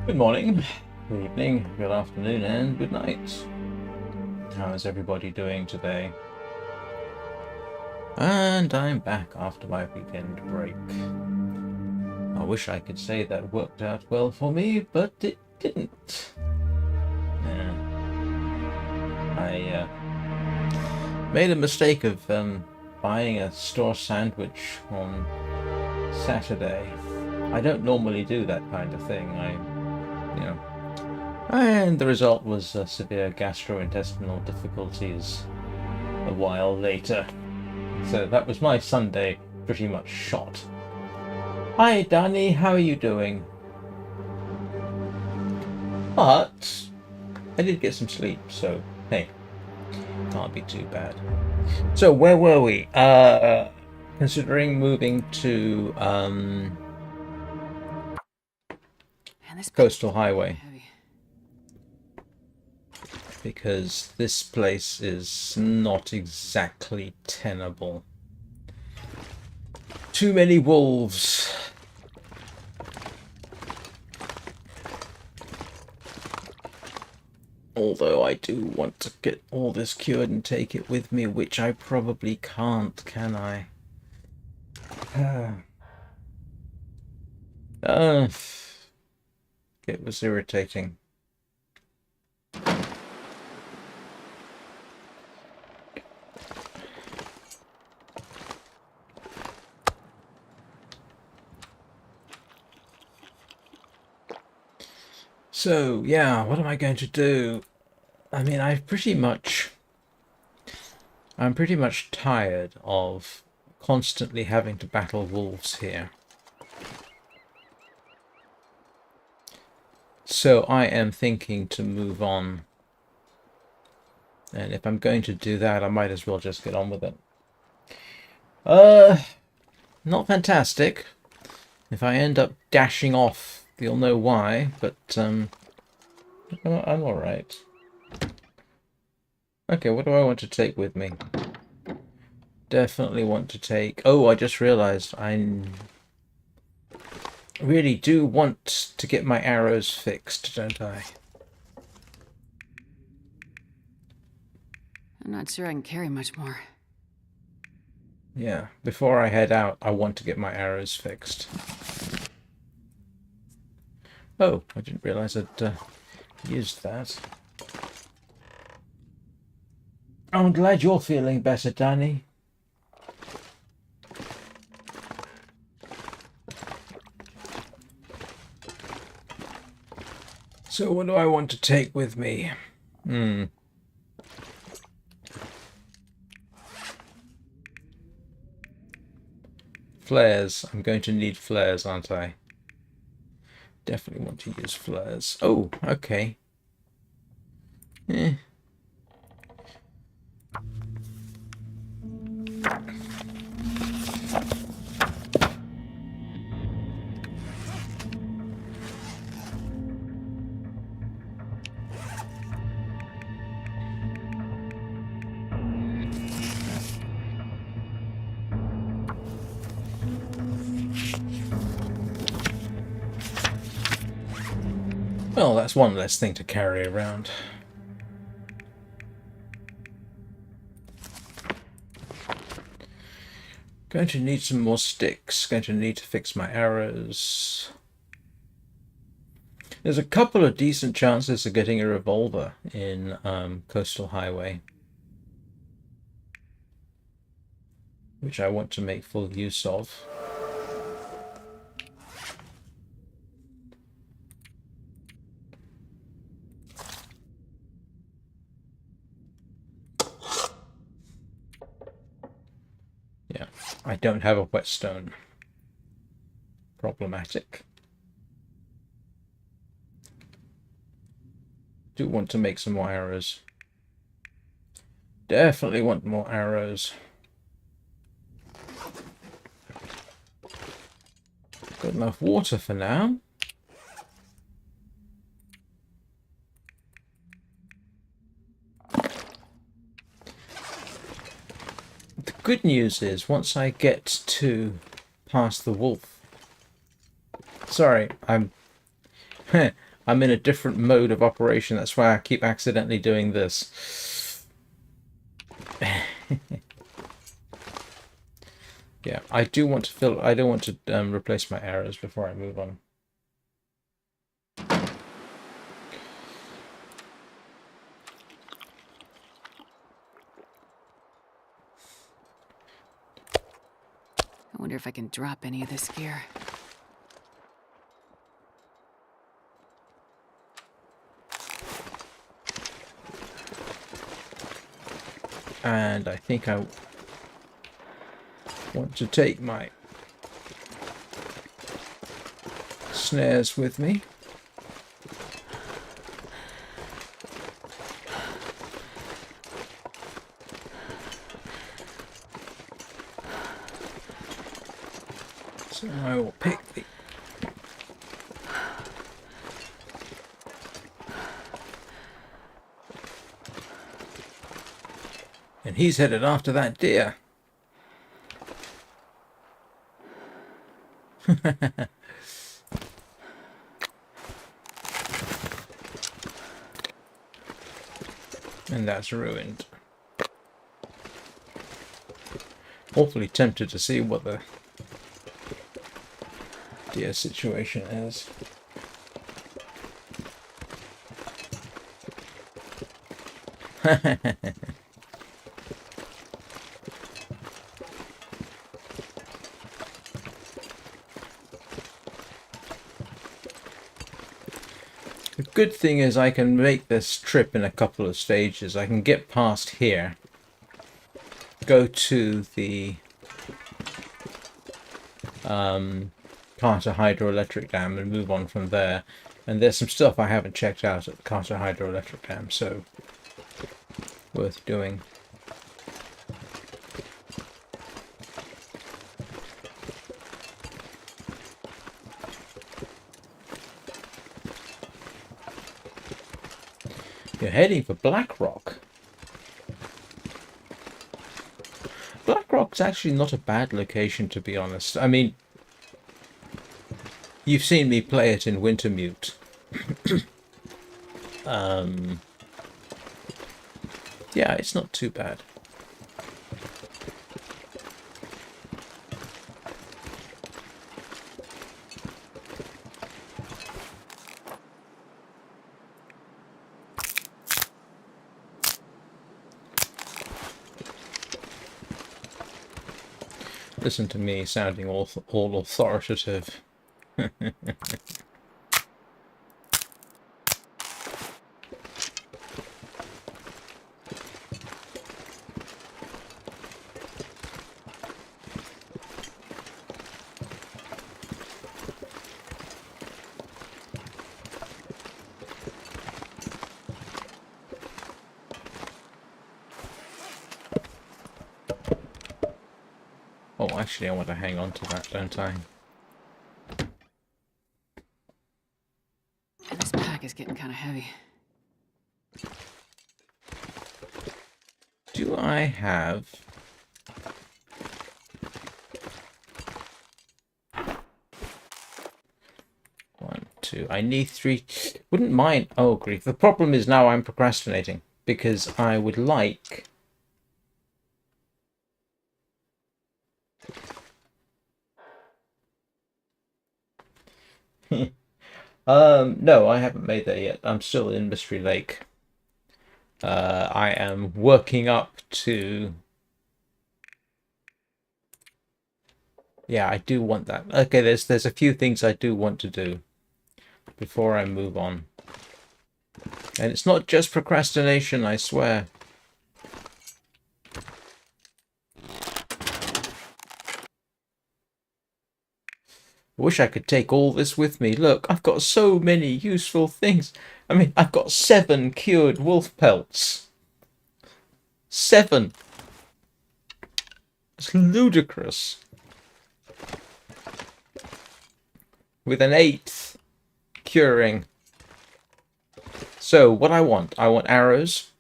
Good morning, good evening, good afternoon, and good night. How is everybody doing today? And I'm back after my weekend break. I wish I could say that worked out well for me, but it didn't. Yeah. I made a mistake of buying a store sandwich on Saturday. I don't normally do that kind of thing. And the result was severe gastrointestinal difficulties a while later. So that was my Sunday pretty much shot. Hi Danny, how are you doing? But I did get some sleep, so hey, can't be too bad. So where were we? Considering moving to Coastal Highway. Because this place is not exactly tenable. Too many wolves. Although I do want to get all this cured and take it with me, which I probably can't, can I? It was irritating. So, yeah, what am I going to do? I mean, I'm pretty much tired of constantly having to battle wolves here. So I am thinking to move on. And if I'm going to do that, I might as well just get on with it. Not fantastic. If I end up dashing off, you'll know why, but I'm alright. Okay, what do I want to take with me? Definitely want to take... Oh, I just realized I really do want to get my arrows fixed, don't I? I'm not sure I can carry much more. Yeah, before I head out, I want to get my arrows fixed. Oh, I didn't realize I'd used that. I'm glad you're feeling better, Danny. So what do I want to take with me? Flares. I'm going to need flares, aren't I? Definitely want to use flares. Oh, okay. Well, that's one less thing to carry around. Going to need some more sticks. Going to need to fix my arrows. There's a couple of decent chances of getting a revolver in Coastal Highway, which I want to make full use of. Yeah, I don't have a whetstone. Problematic. Do want to make some more arrows. Definitely want more arrows. Got enough water for now. The good news is once I get to past the wolf. Sorry, I'm I'm in a different mode of operation. That's why I keep accidentally doing this. Yeah, I do want to fill. I don't want to replace my arrows before I move on. I wonder if I can drop any of this gear. And I think I want to take my snares with me. So I will pick the... And he's headed after that deer. And that's ruined. Awfully tempted to see what the deer situation is. The good thing is I can make this trip in a couple of stages. I can get past here, go to the Carter Hydroelectric Dam and move on from there. And there's some stuff I haven't checked out at the Carter Hydroelectric Dam, so worth doing. You're heading for Blackrock. Blackrock's actually not a bad location, to be honest. I mean, you've seen me play it in Wintermute. Yeah, it's not too bad. Listen to me sounding all authoritative. Oh, actually, I want to hang on to that, don't I? And this pack is getting kind of heavy. Do I have... 2. I need 3. Wouldn't mind. Oh, grief. The problem is now I'm procrastinating because I would like... No, I haven't made that yet. I'm still in Mystery Lake. I am working up to... Yeah, I do want that. Okay, there's a few things I do want to do before I move on. And it's not just procrastination, I swear. I wish I could take all this with me. Look, I've got so many useful things. I mean, I've got 7 cured wolf pelts. 7. It's ludicrous. With an 8th curing. So, what I want arrows.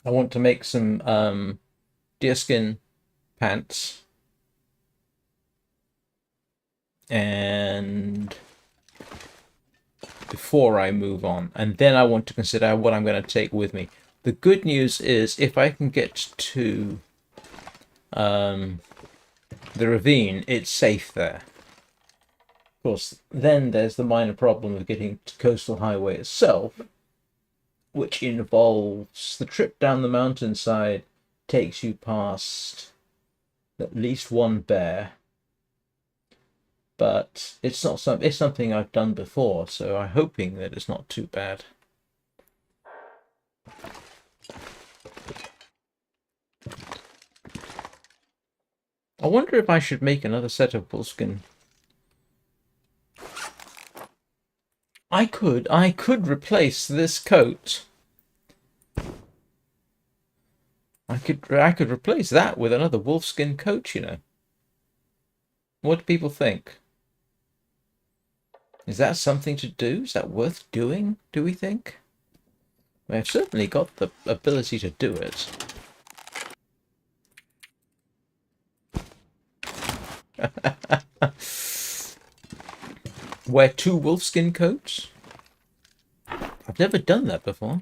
I want to make some deerskin pants. And before I move on, and then I want to consider what I'm going to take with me. The good news is if I can get to the ravine, it's safe there. Of course, then there's the minor problem of getting to Coastal Highway itself, which involves the trip down the mountainside takes you past at least one bear. But it's not it's something I've done before, so I'm hoping that it's not too bad. I wonder if I should make another set of wolfskin. I could replace this coat. I could replace that with another wolfskin coat, you know. What do people think? Is that something to do? Is that worth doing, do we think? I've certainly got the ability to do it. Wear 2 wolfskin coats? I've never done that before.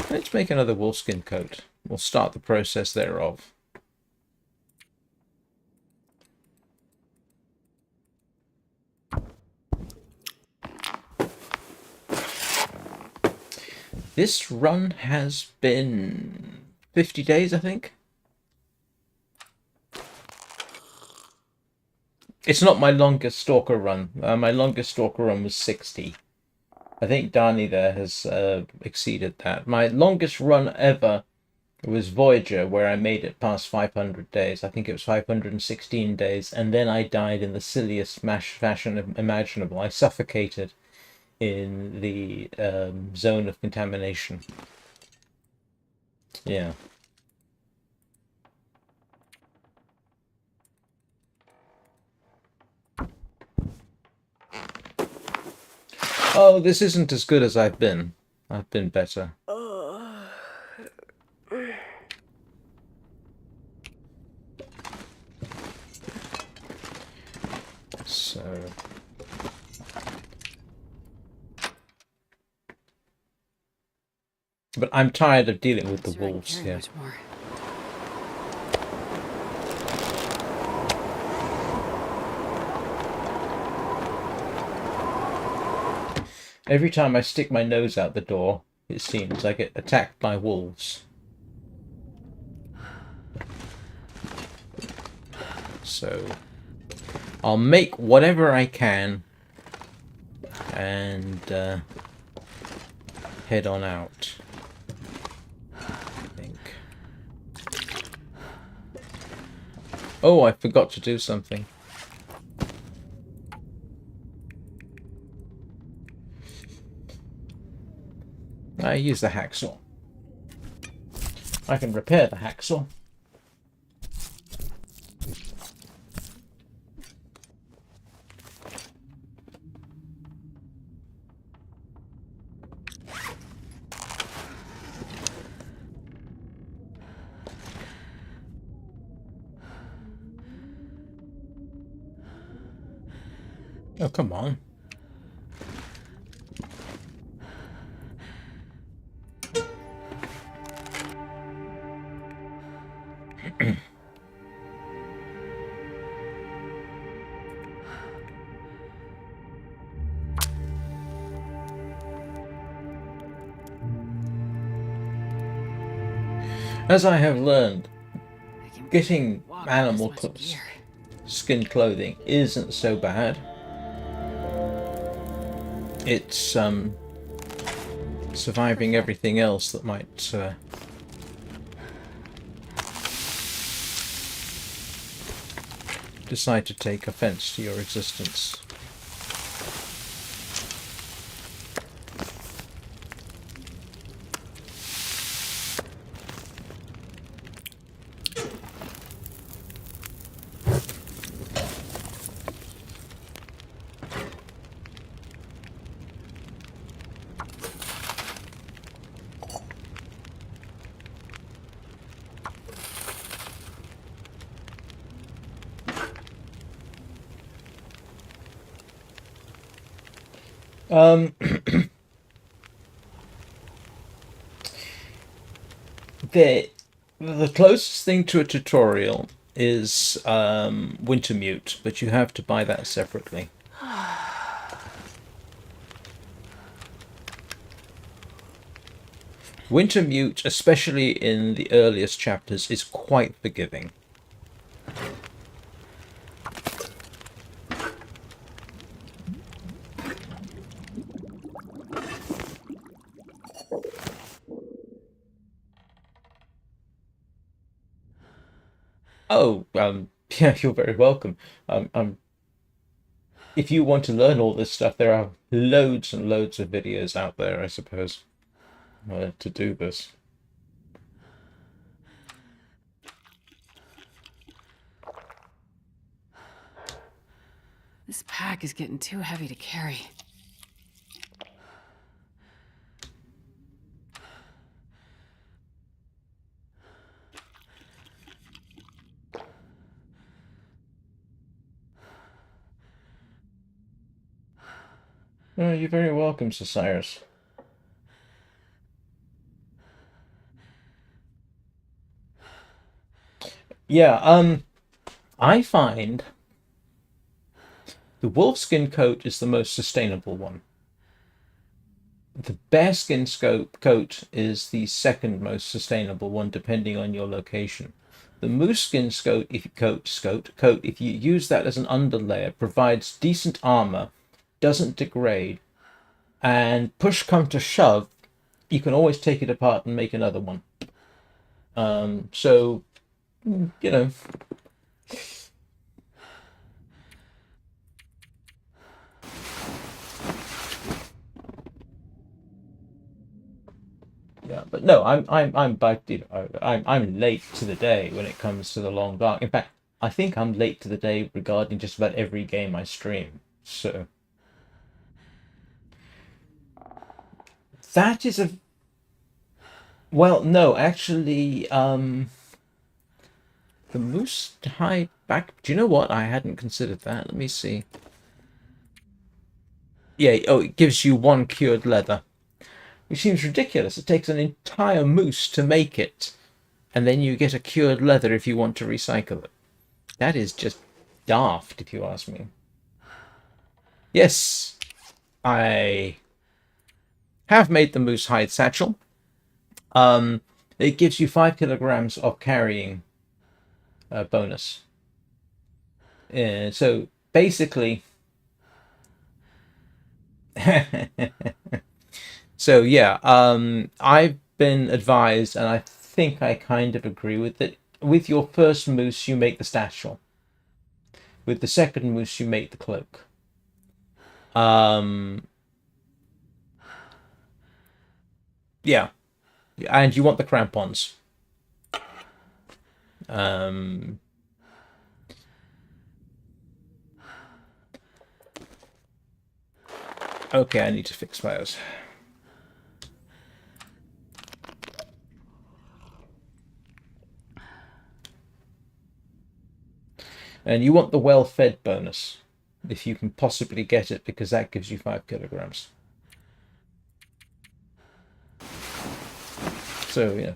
Let's make another wolfskin coat. We'll start the process thereof. This run has been 50 days, I think. It's not my longest Stalker run. My longest Stalker run was 60. I think Dani there has exceeded that. My longest run ever was Voyager, where I made it past 500 days. I think it was 516 days, and then I died in the silliest fashion imaginable. I suffocated in the zone of contamination. Yeah. Oh, this isn't as good as I've been. I've been better. So... But I'm tired of dealing with the wolves here. Every time I stick my nose out the door, it seems I get attacked by wolves. So I'll make whatever I can and head on out. Oh, I forgot to do something. I use the hacksaw. I can repair the hacksaw. Oh, come on. As I have learned, I can getting walk with this animal much gear. skin clothing isn't so bad. It's surviving everything else that might decide to take offense to your existence. Um, the closest thing to a tutorial is Wintermute, but you have to buy that separately. Wintermute, especially in the earliest chapters, is quite forgiving. Oh, yeah, you're very welcome. If you want to learn all this stuff, there are loads and loads of videos out there, I suppose, to do this. This pack is getting too heavy to carry. Oh, you're very welcome, Sir Cyrus. Yeah, I find the wolfskin coat is the most sustainable one. The bearskin coat is the second most sustainable one, depending on your location. The mooseskin coat, if you use that as an underlayer, provides decent armor, doesn't degrade, and push come to shove, you can always take it apart and make another one. So, you know. Yeah, but no, I'm back. You know, I'm late to the day when it comes to the long dark. In fact, I think I'm late to the day regarding just about every game I stream. So that is a well, no, actually, the moose hide back. Do you know what? I hadn't considered that. Let me see. Yeah, oh, it gives you one cured leather, which seems ridiculous. It takes an entire moose to make it, and then you get a cured leather if you want to recycle it. That is just daft, if you ask me. Yes, I have made the moose hide satchel. It gives you 5 kilograms of carrying bonus. So basically, so yeah, I've been advised, and I think I kind of agree with it. With your first moose, you make the satchel. With the second moose, you make the cloak. Yeah, and you want the crampons. Okay, I need to fix those. And you want the well-fed bonus. if you can possibly get it, because that gives you 5 kilograms. So, yeah.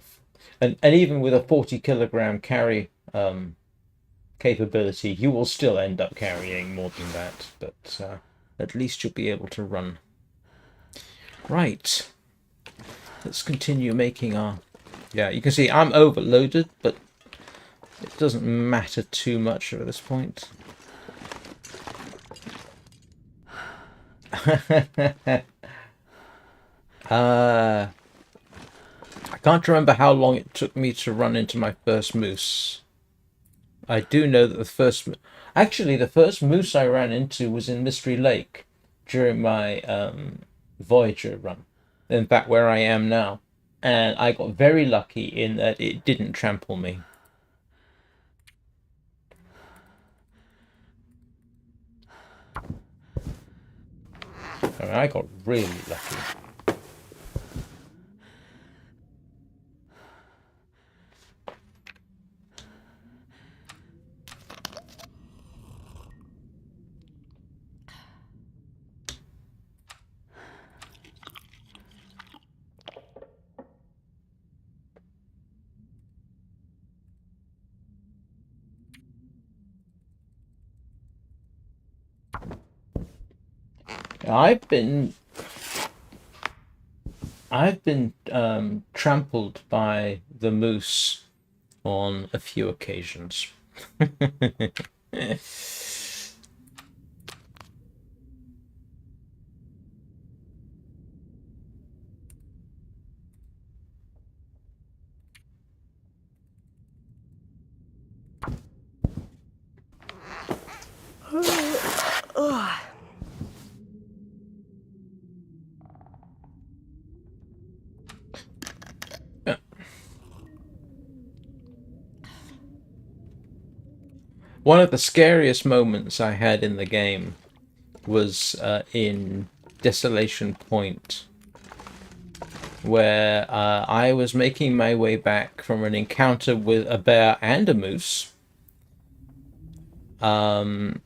And even with a 40 kilogram carry capability, you will still end up carrying more than that, but at least you'll be able to run. Right. Let's continue making our... Yeah, you can see I'm overloaded, but it doesn't matter too much at this point. I can't remember how long it took me to run into my first moose. I do know that the first moose I ran into was in Mystery Lake during my Voyager run. In fact, where I am now. And I got very lucky in that it didn't trample me. I mean, I got really lucky. I've been trampled by the moose on a few occasions. One of the scariest moments I had in the game was in Desolation Point, where I was making my way back from an encounter with a bear and a moose. And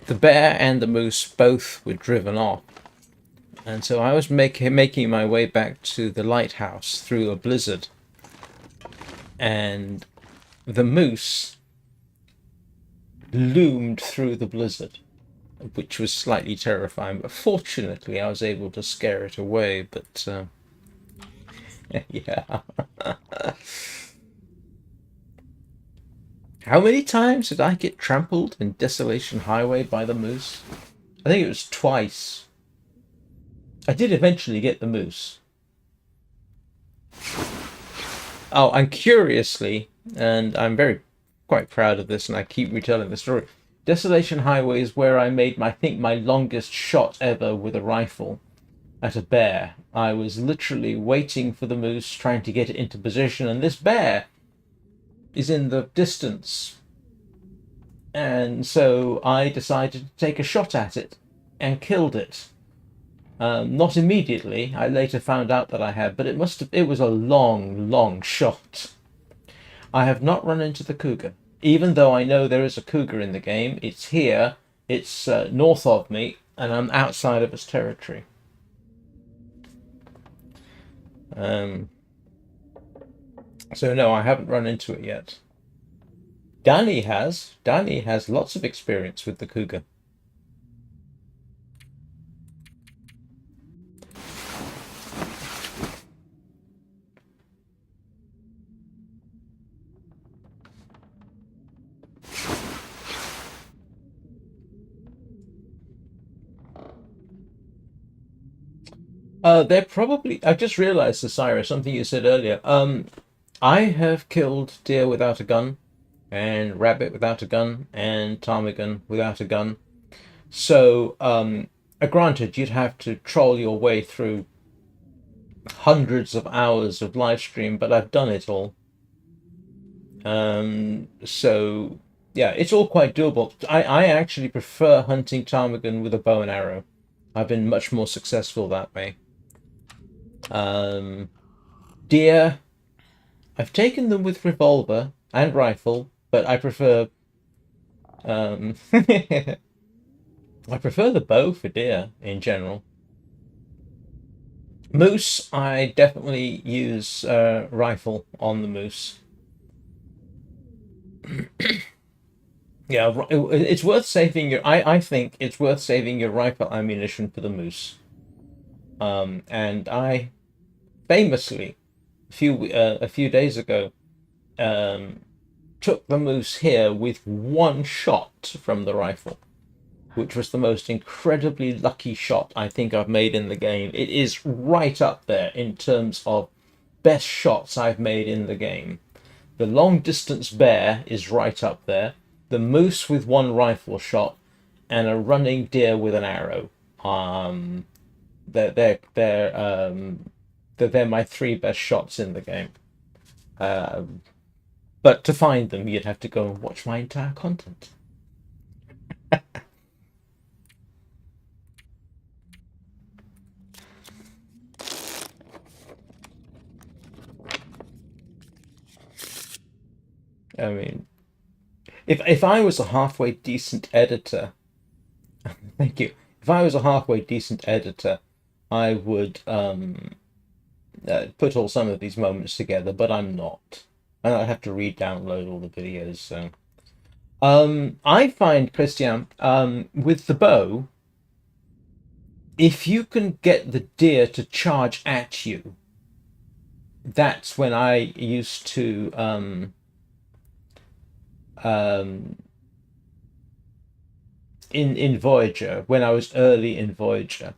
the bear and the moose both were driven off. And so I was making my way back to the lighthouse through a blizzard. And the moose loomed through the blizzard, which was slightly terrifying. But fortunately, I was able to scare it away. But yeah. How many times did I get trampled in Desolation Highway by the moose? I think it was twice. I did eventually get the moose. Oh, and curiously, and I'm quite proud of this, and I keep retelling the story. Desolation Highway is where I made my longest shot ever with a rifle at a bear. I was literally waiting for the moose, trying to get it into position, and this bear is in the distance. And so I decided to take a shot at it and killed it. Not immediately. I later found out that I had, but it was a long, long shot. I have not run into the cougar, even though I know there is a cougar in the game. It's here. It's north of me, and I'm outside of its territory. So no, I haven't run into it yet. Danny has. Danny has lots of experience with the cougar. They're probably... I just realized, Cyrus, something you said earlier. I have killed deer without a gun, and rabbit without a gun, and ptarmigan without a gun. So, granted, you'd have to troll your way through hundreds of hours of live stream, but I've done it all. So, yeah, it's all quite doable. I actually prefer hunting ptarmigan with a bow and arrow. I've been much more successful that way. Deer, I've taken them with revolver. and rifle, but I prefer I prefer the bow for deer in general. Moose, I definitely use rifle on the moose. Yeah, it's worth saving your. I think it's worth saving your rifle ammunition for the moose. And I famously a few days ago um, took the moose here with one shot from the rifle, which was the most incredibly lucky shot I think I've made in the game. It is right up there in terms of best shots I've made in the game. The long distance bear is right up there. The moose with one rifle shot, and a running deer with an arrow. They're they're they're um, they're my three best shots in the game. But to find them, you'd have to go and watch my entire content. I mean, if I was a halfway decent editor, thank you. If I was a halfway decent editor, I would put all some of these moments together, but I'm not, and I have to re-download all the videos. So, I find Christian, with the bow, if you can get the deer to charge at you, that's when I used to in Voyager, when I was early in Voyager,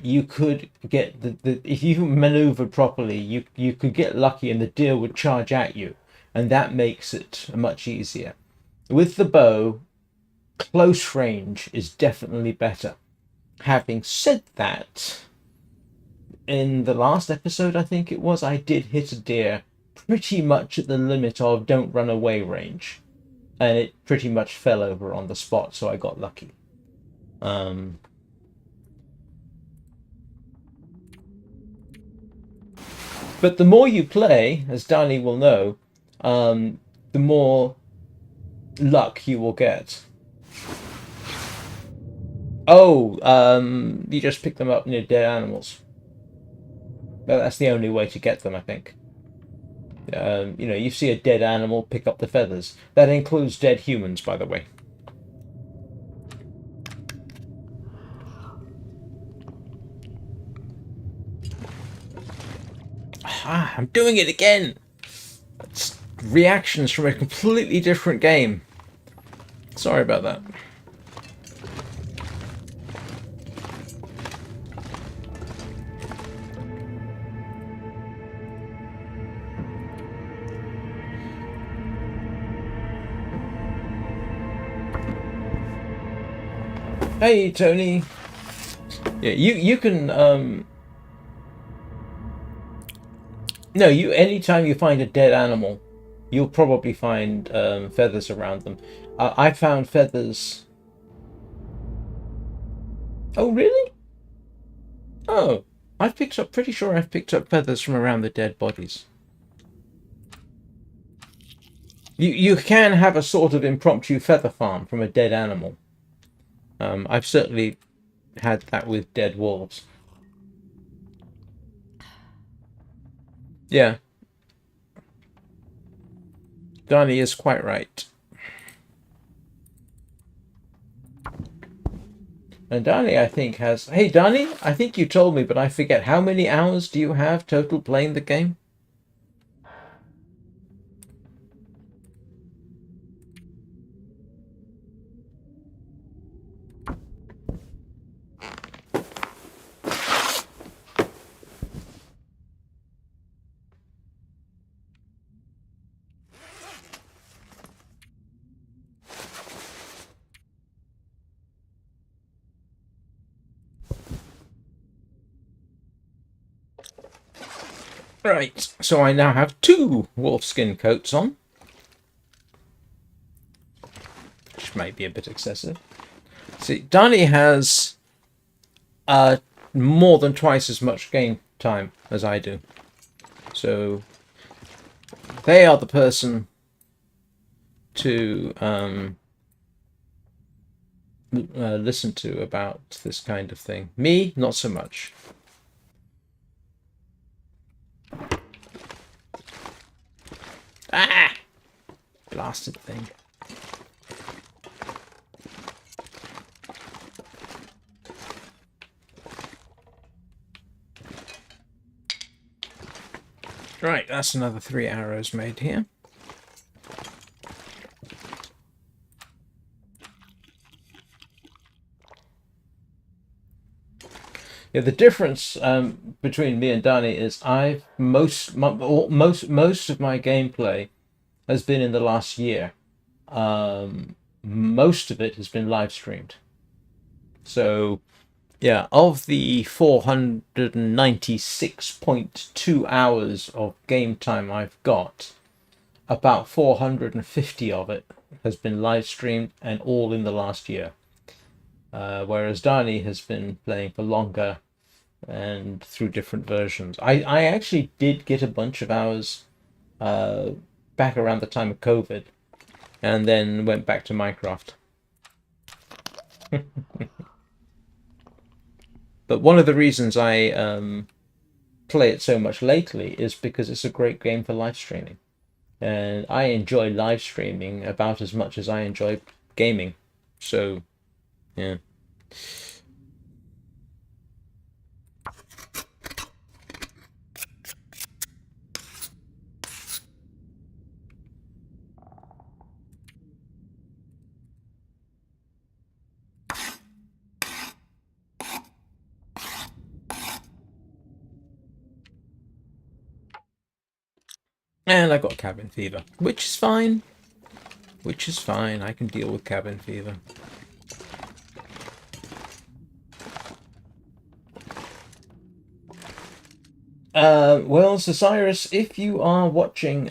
you could get the if you maneuvered properly, you could get lucky and the deer would charge at you, and that makes it much easier. With the bow, close range is definitely better. Having said that, in the last episode, I think it was, I did hit a deer pretty much at the limit of don't run away range, and it pretty much fell over on the spot, so I got lucky. But the more you play, as Danny will know, the more luck you will get. Oh, you just pick them up near dead animals. Well, that's the only way to get them, I think. You see a dead animal, pick up the feathers. That includes dead humans, by the way. Ah, I'm doing it again! It's reactions from a completely different game. Sorry about that. Hey, Tony. Yeah, you can no, anytime you find a dead animal, you'll probably find feathers around them. I found feathers. Oh, really? Oh, pretty sure I've picked up feathers from around the dead bodies. You can have a sort of impromptu feather farm from a dead animal. I've certainly had that with dead wolves. Yeah. Donnie is quite right. And Donnie, I think, has... Hey, Donnie, I think you told me, but I forget. How many hours do you have total playing the game? Right, so I now have 2 wolfskin coats on. Which might be a bit excessive. See, Danny has more than twice as much game time as I do. So They are the person to listen to about this kind of thing. Me, not so much. Ah! Blasted thing. Right, that's another 3 arrows made here. Yeah, the difference between me and Danny is most of my gameplay has been in the last year. Most of it has been live streamed. So yeah, of the 496.2 hours of game time I've got, about 450 of it has been live streamed and all in the last year. Whereas Dani has been playing for longer and through different versions. I actually did get a bunch of hours back around the time of COVID and then went back to Minecraft. But one of the reasons I play it so much lately is because it's a great game for live streaming. And I enjoy live streaming about as much as I enjoy gaming. So, yeah. And I got cabin fever, which is fine. Which is fine. I can deal with cabin fever. Well, Cyrus, if you are watching,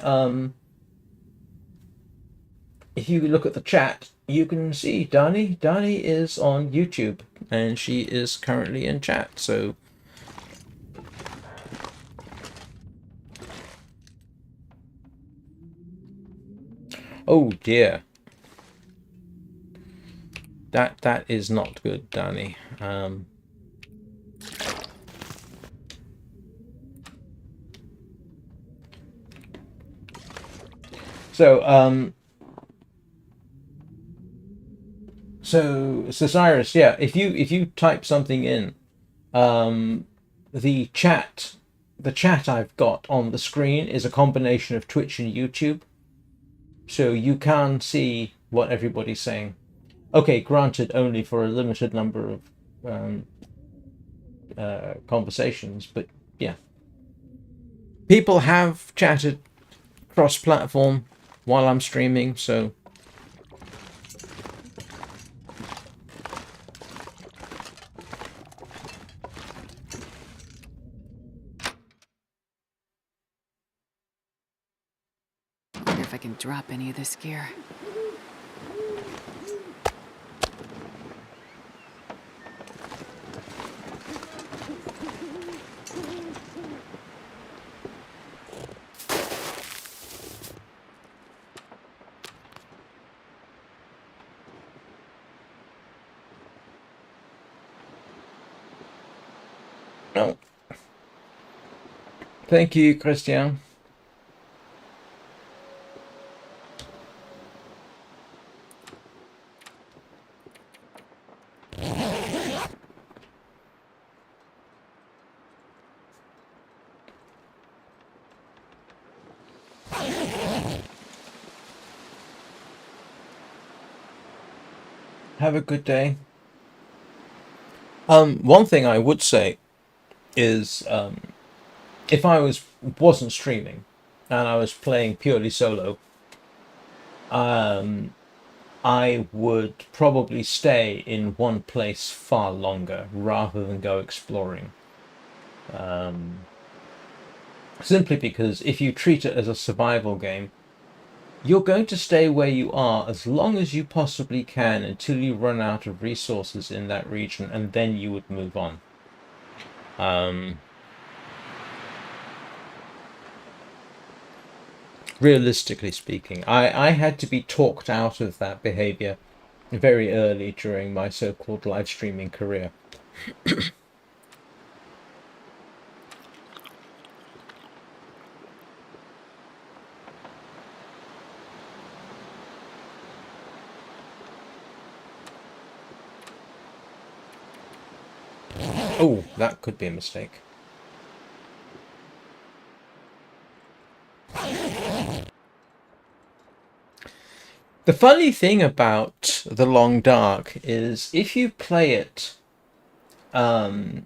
if you look at the chat, you can see Dani. Dani is on YouTube, and she is currently in chat, so... Oh dear. That is not good, Dani. So Cyrus, yeah, if you type something in, the chat I've got on the screen is a combination of Twitch and YouTube, so you can see what everybody's saying. Okay, granted, only for a limited number of conversations, but yeah, people have chatted cross-platform while I'm streaming, so... I wonder if I can drop any of this gear. No. Thank you, Christian. Have a good day. One thing I would say is, if I wasn't streaming and I was playing purely solo, I would probably stay in one place far longer rather than go exploring. Simply because if you treat it as a survival game, you're going to stay where you are as long as you possibly can until you run out of resources in that region, and then you would move on. realistically speaking. I had to be talked out of that behavior very early during my so-called live streaming career. Oh, that could be a mistake. The funny thing about The Long Dark is if you play it, not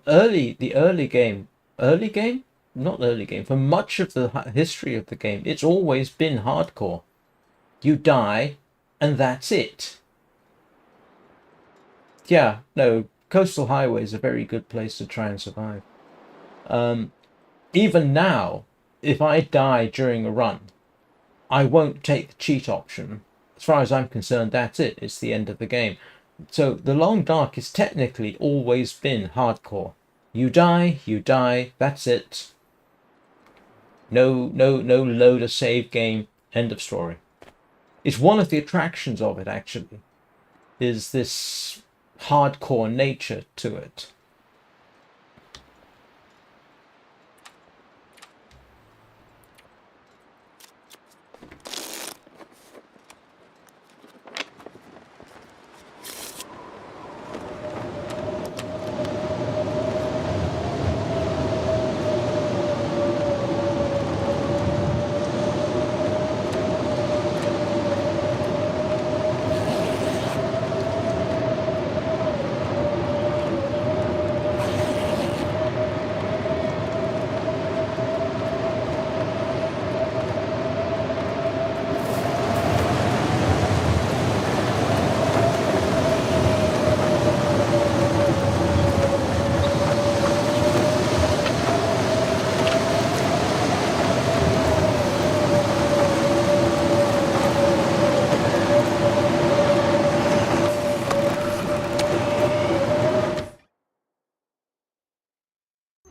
early game, not early game, for much of the history of the game, it's always been hardcore. You die, and that's it. Yeah, no, Coastal Highway is a very good place to try and survive. Even now, if I die during a run, I won't take the cheat option. As far as I'm concerned, that's it. It's the end of the game. So The Long Dark has technically always been hardcore. You die, that's it. No load a save game, end of story. It's one of the attractions of it, actually, is this hardcore nature to it.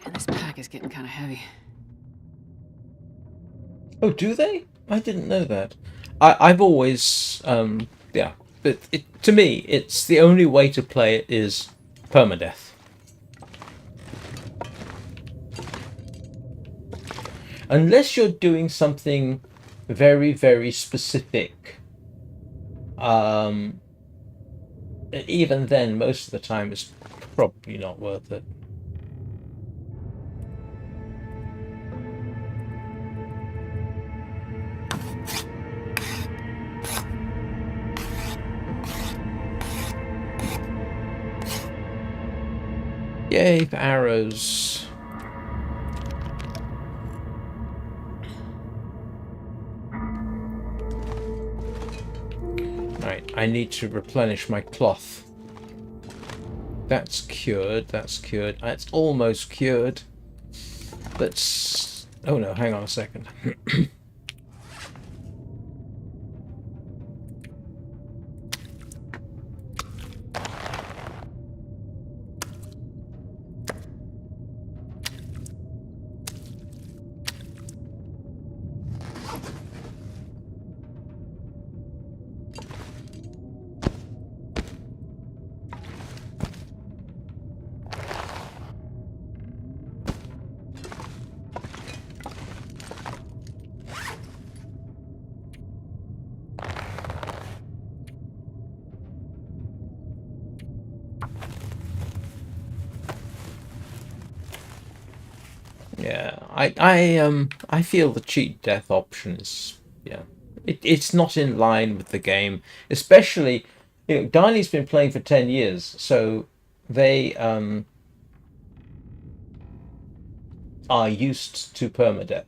And this pack is getting kind of heavy. Oh, do they? I didn't know that. I've always, yeah, but to me, it's the only way to play it is permadeath. Unless you're doing something very, very specific, even then, most of the time, it's probably not worth it. Yay for arrows. Right, I need to replenish my cloth. That's cured, that's cured. It's almost cured. Let's... Oh no, hang on a second. Yeah, I feel the cheat death option is, yeah, it's not in line with the game, especially, you know, Darnie's been playing for 10 years, so they are used to permadeath.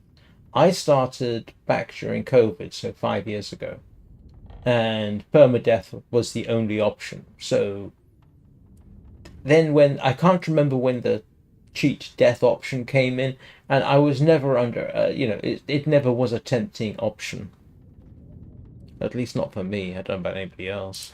I started back during COVID, so 5 years ago, and permadeath was the only option. So then when I can't remember when the cheat death option came in, and I was never under, it never was a tempting option. At least not for me. I don't know about anybody else.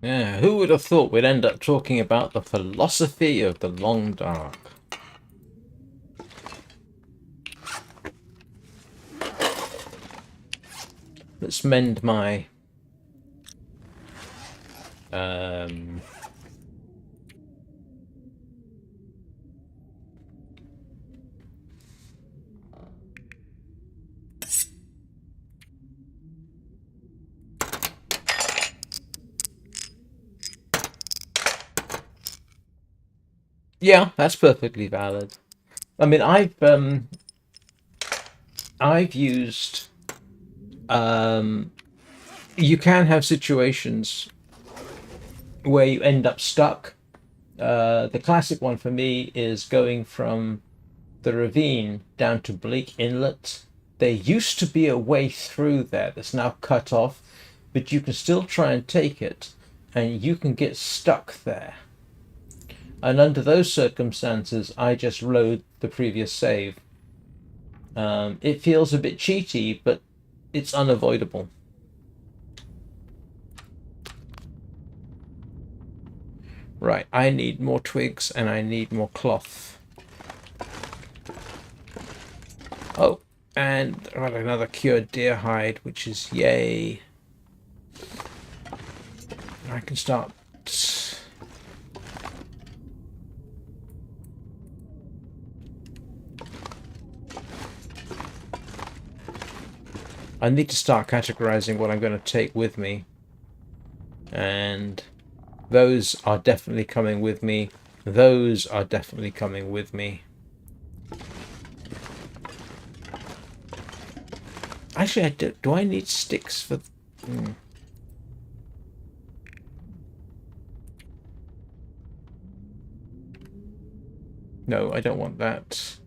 Yeah, who would have thought we'd end up talking about the philosophy of the long dark? Let's mend my yeah, that's perfectly valid. I mean, I've used you can have situations where you end up stuck. The classic one for me is going from the ravine down to Bleak Inlet. There used to be a way through there that's now cut off, but you can still try and take it, and you can get stuck there. And under those circumstances, I just load the previous save. It feels a bit cheaty, but it's unavoidable. Right, I need more twigs and I need more cloth. Oh, and I got another cured deer hide, which is yay. I can start. I need to start categorizing what I'm going to take with me. And those are definitely coming with me. Those are definitely coming with me. Actually, do I need sticks for... No, I don't want that.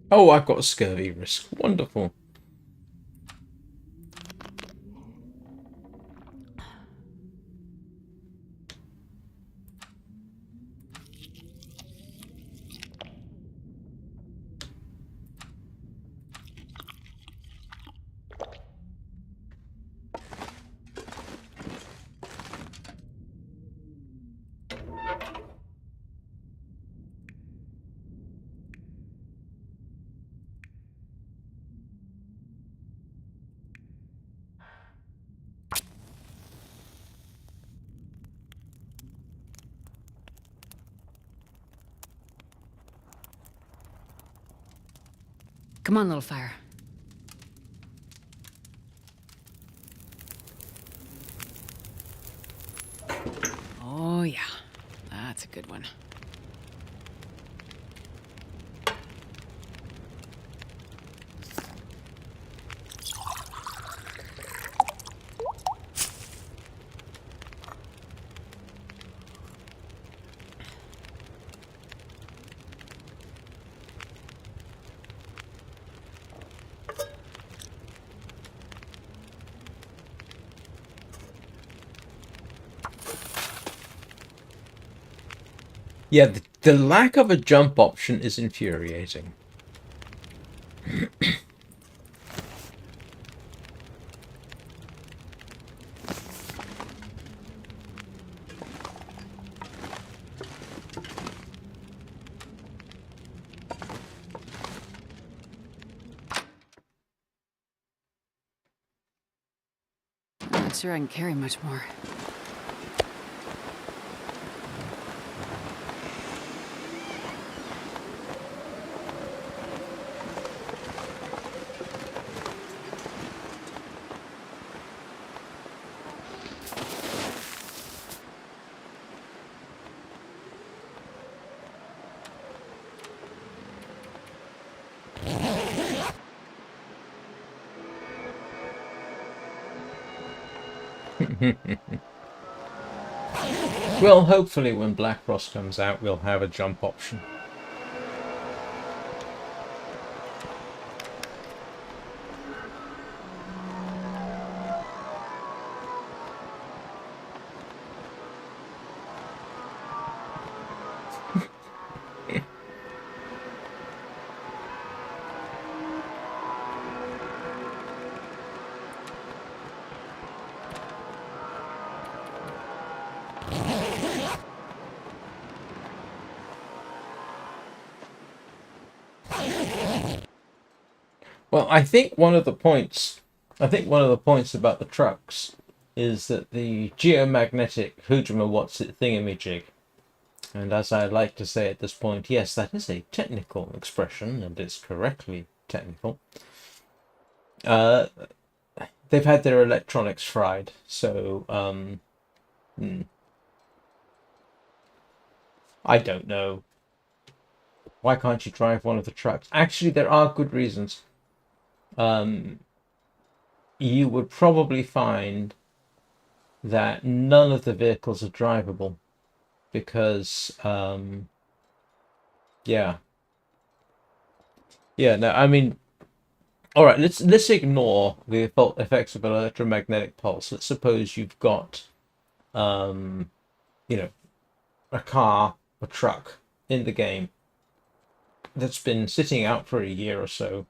Oh, I've got a scurvy risk. Wonderful. Come on, little fire. Oh, yeah. That's a good one. Yeah, the lack of a jump option is infuriating. Not sure I can carry much more. Well, hopefully when Black Frost comes out, we'll have a jump option. Well, I think one of the points about the trucks is that the geomagnetic Hujima what's it thingamajig, and as I like to say at this point, yes, that is a technical expression, and it's correctly technical. They've had their electronics fried, so I don't know. Why can't you drive one of the trucks? Actually, there are good reasons. You would probably find that none of the vehicles are drivable because, yeah. No, I mean, all right, let's ignore the effects of an electromagnetic pulse. Let's suppose you've got, you know, a car, a truck in the game that's been sitting out for a year or so.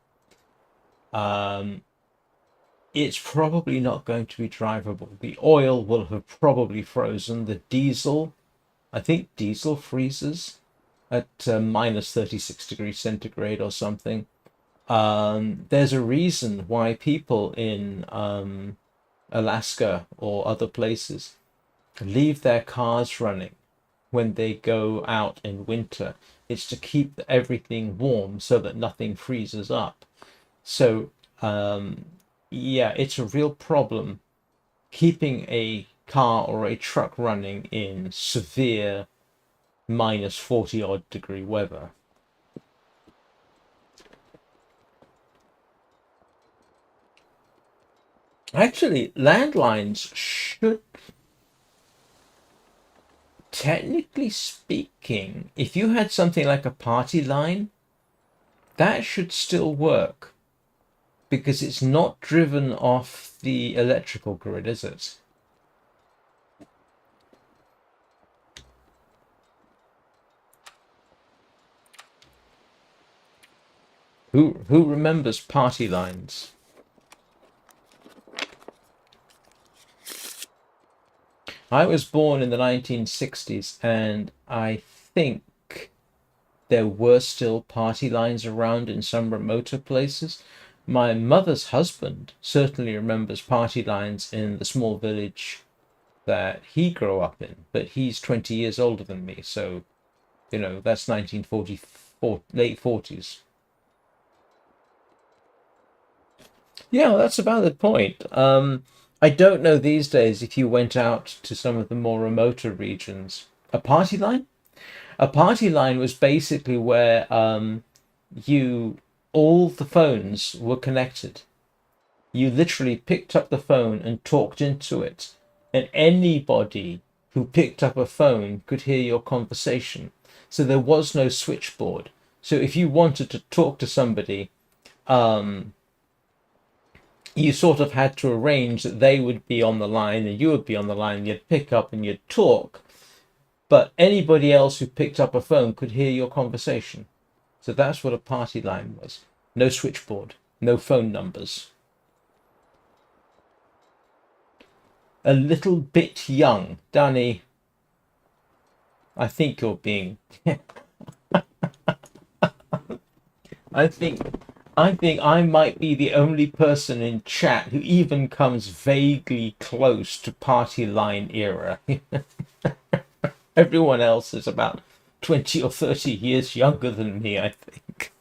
It's probably not going to be drivable. The oil will have probably frozen. The diesel, I think diesel freezes at minus 36 degrees centigrade or something. There's a reason why people in Alaska or other places leave their cars running when they go out in winter. It's to keep everything warm so that nothing freezes up. So, yeah, it's a real problem keeping a car or a truck running in severe minus 40 odd degree weather. Actually, landlines should, technically speaking, if you had something like a party line, that should still work because it's not driven off the electrical grid, is it? Who remembers party lines? I was born in the 1960s, and I think there were still party lines around in some remoter places. My mother's husband certainly remembers party lines in the small village that he grew up in, but he's 20 years older than me, so, you know, that's 1944, late 40s. Yeah, that's a valid point. I don't know these days if you went out to some of the more remoter regions. A party line? A party line was basically where you all the phones were connected. You literally picked up the phone and talked into it, and anybody who picked up a phone could hear your conversation. So there was no switchboard. So if you wanted to talk to somebody, you sort of had to arrange that they would be on the line and you would be on the line, and you'd pick up and you'd talk, but anybody else who picked up a phone could hear your conversation. So that's what a party line was. No switchboard, no phone numbers. A little bit young, Danny. I think you're being I think I think I might be the only person in chat who even comes vaguely close to party line era. Everyone else is about 20 or 30 years younger than me, I think.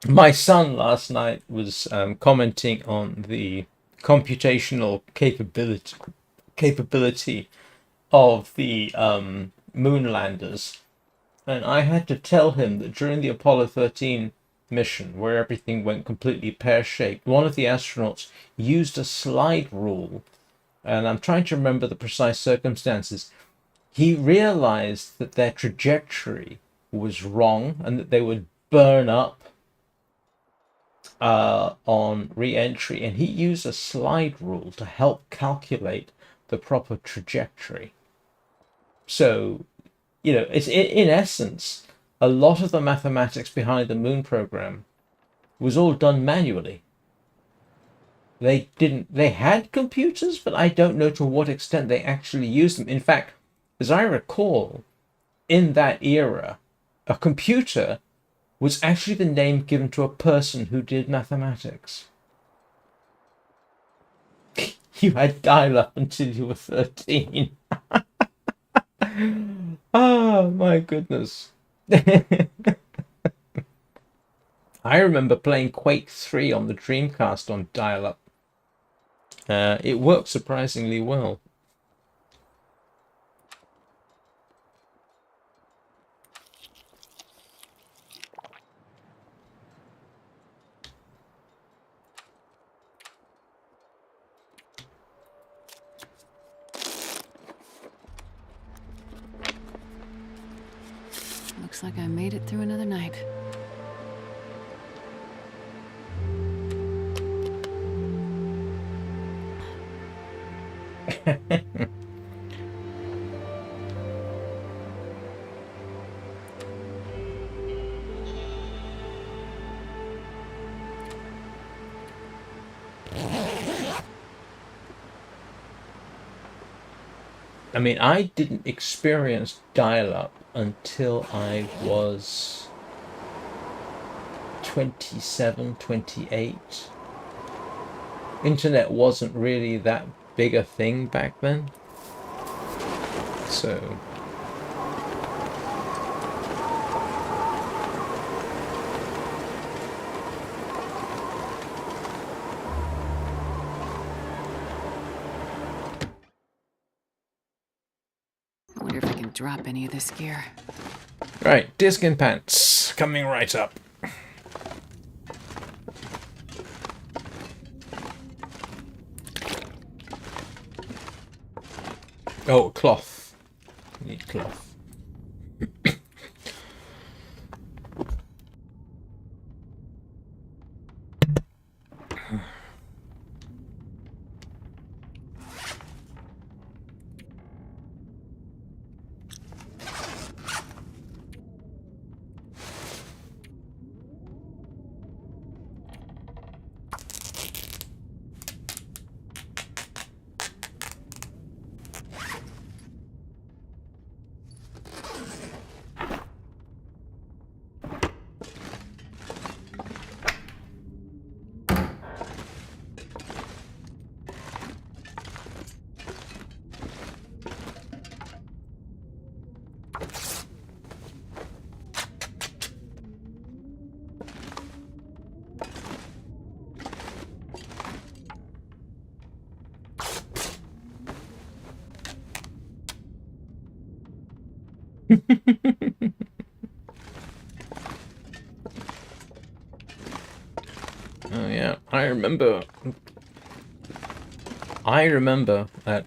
My son last night was commenting on the computational capability of the moon landers, and I had to tell him that during the Apollo 13 mission, where everything went completely pear-shaped, one of the astronauts used a slide rule, and I'm trying to remember the precise circumstances. He realized that their trajectory was wrong and that they would burn up on re-entry, and he used a slide rule to help calculate the proper trajectory. So, it's in essence, a lot of the mathematics behind the moon program was all done manually. They had computers, but I don't know to what extent they actually used them. In fact, as I recall, in that era, a computer was actually the name given to a person who did mathematics. You had dial-up until you were 13. Oh, my goodness. I remember playing Quake 3 on the Dreamcast on dial-up. It worked surprisingly well. Looks like I made it through another night. I mean, I didn't experience dial-up until I was 27, 28. Internet wasn't really that big a thing back then. So I wonder if I can drop any of this gear. right, disc and pants coming right up. Oh, cloth. Need cloth. Oh yeah, I remember at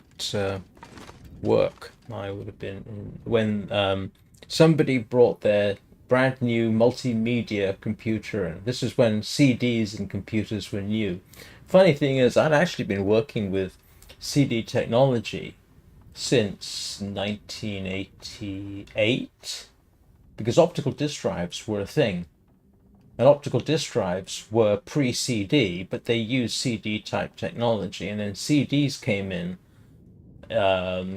work, I would have been when somebody brought their brand new multimedia computer, and this is when CDs and computers were new. Funny thing is, I'd actually been working with CD technology since 1988 because optical disk drives were a thing. And optical disk drives were pre-CD, but they used CD type technology, and then CDs came in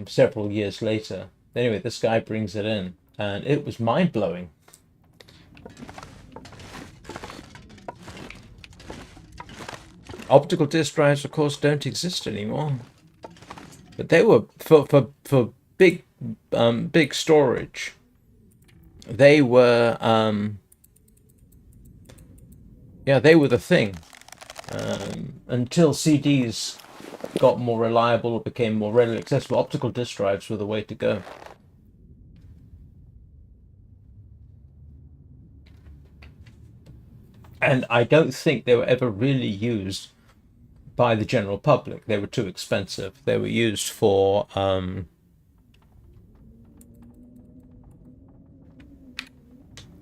several years later. Anyway, this guy brings it in, and it was mind-blowing. Optical disk drives, of course, don't exist anymore, but they were for big big storage. They were yeah, they were the thing until CDs got more reliable or became more readily accessible. Optical disk drives were the way to go. And I don't think they were ever really used by the general public. They were too expensive. They were used for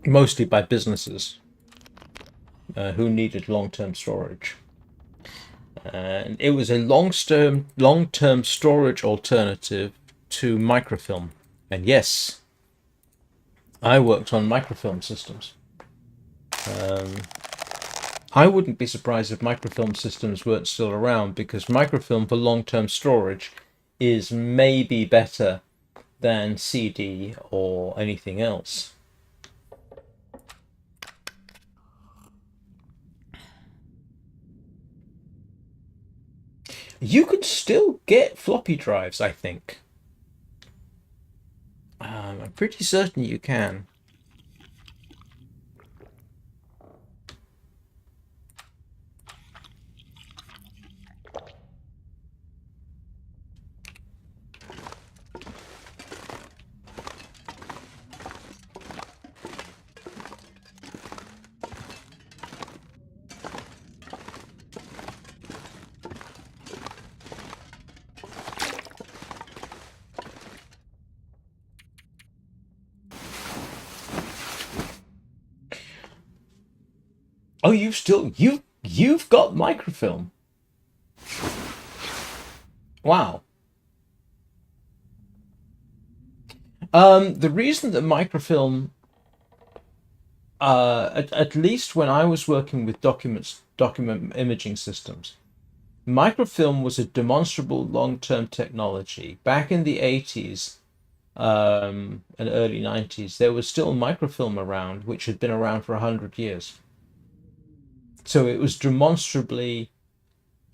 mostly by businesses who needed long-term storage. And it was a long-term storage alternative to microfilm. And yes, I worked on microfilm systems. I wouldn't be surprised if microfilm systems weren't still around, because microfilm for long-term storage is maybe better than CD or anything else. You can still get floppy drives, I think. I'm pretty certain you can. Oh, you've got microfilm. Wow. The reason that microfilm, at least when I was working with document imaging systems, microfilm was a demonstrable long-term technology. Back in the 80s and early 90s, there was still microfilm around, which had been around for 100 years. So it was demonstrably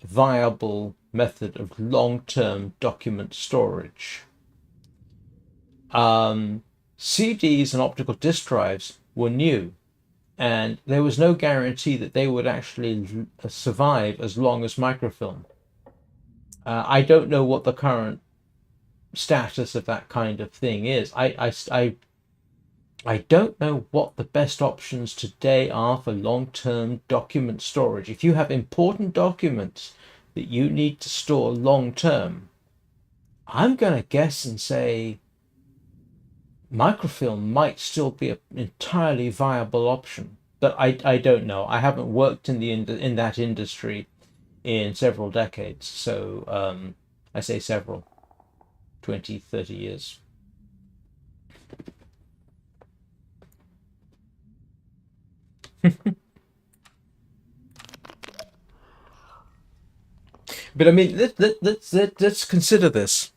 viable method of long-term document storage. CDs and optical disk drives were new, and there was no guarantee that they would actually survive as long as microfilm. I don't know what the current status of that kind of thing is. I don't know what the best options today are for long-term document storage. If you have important documents that you need to store long-term, I'm going to guess and say microfilm might still be an entirely viable option. But I don't know. I haven't worked in that industry in several decades. So I say several, 20, 30 years. But I mean, let's consider this.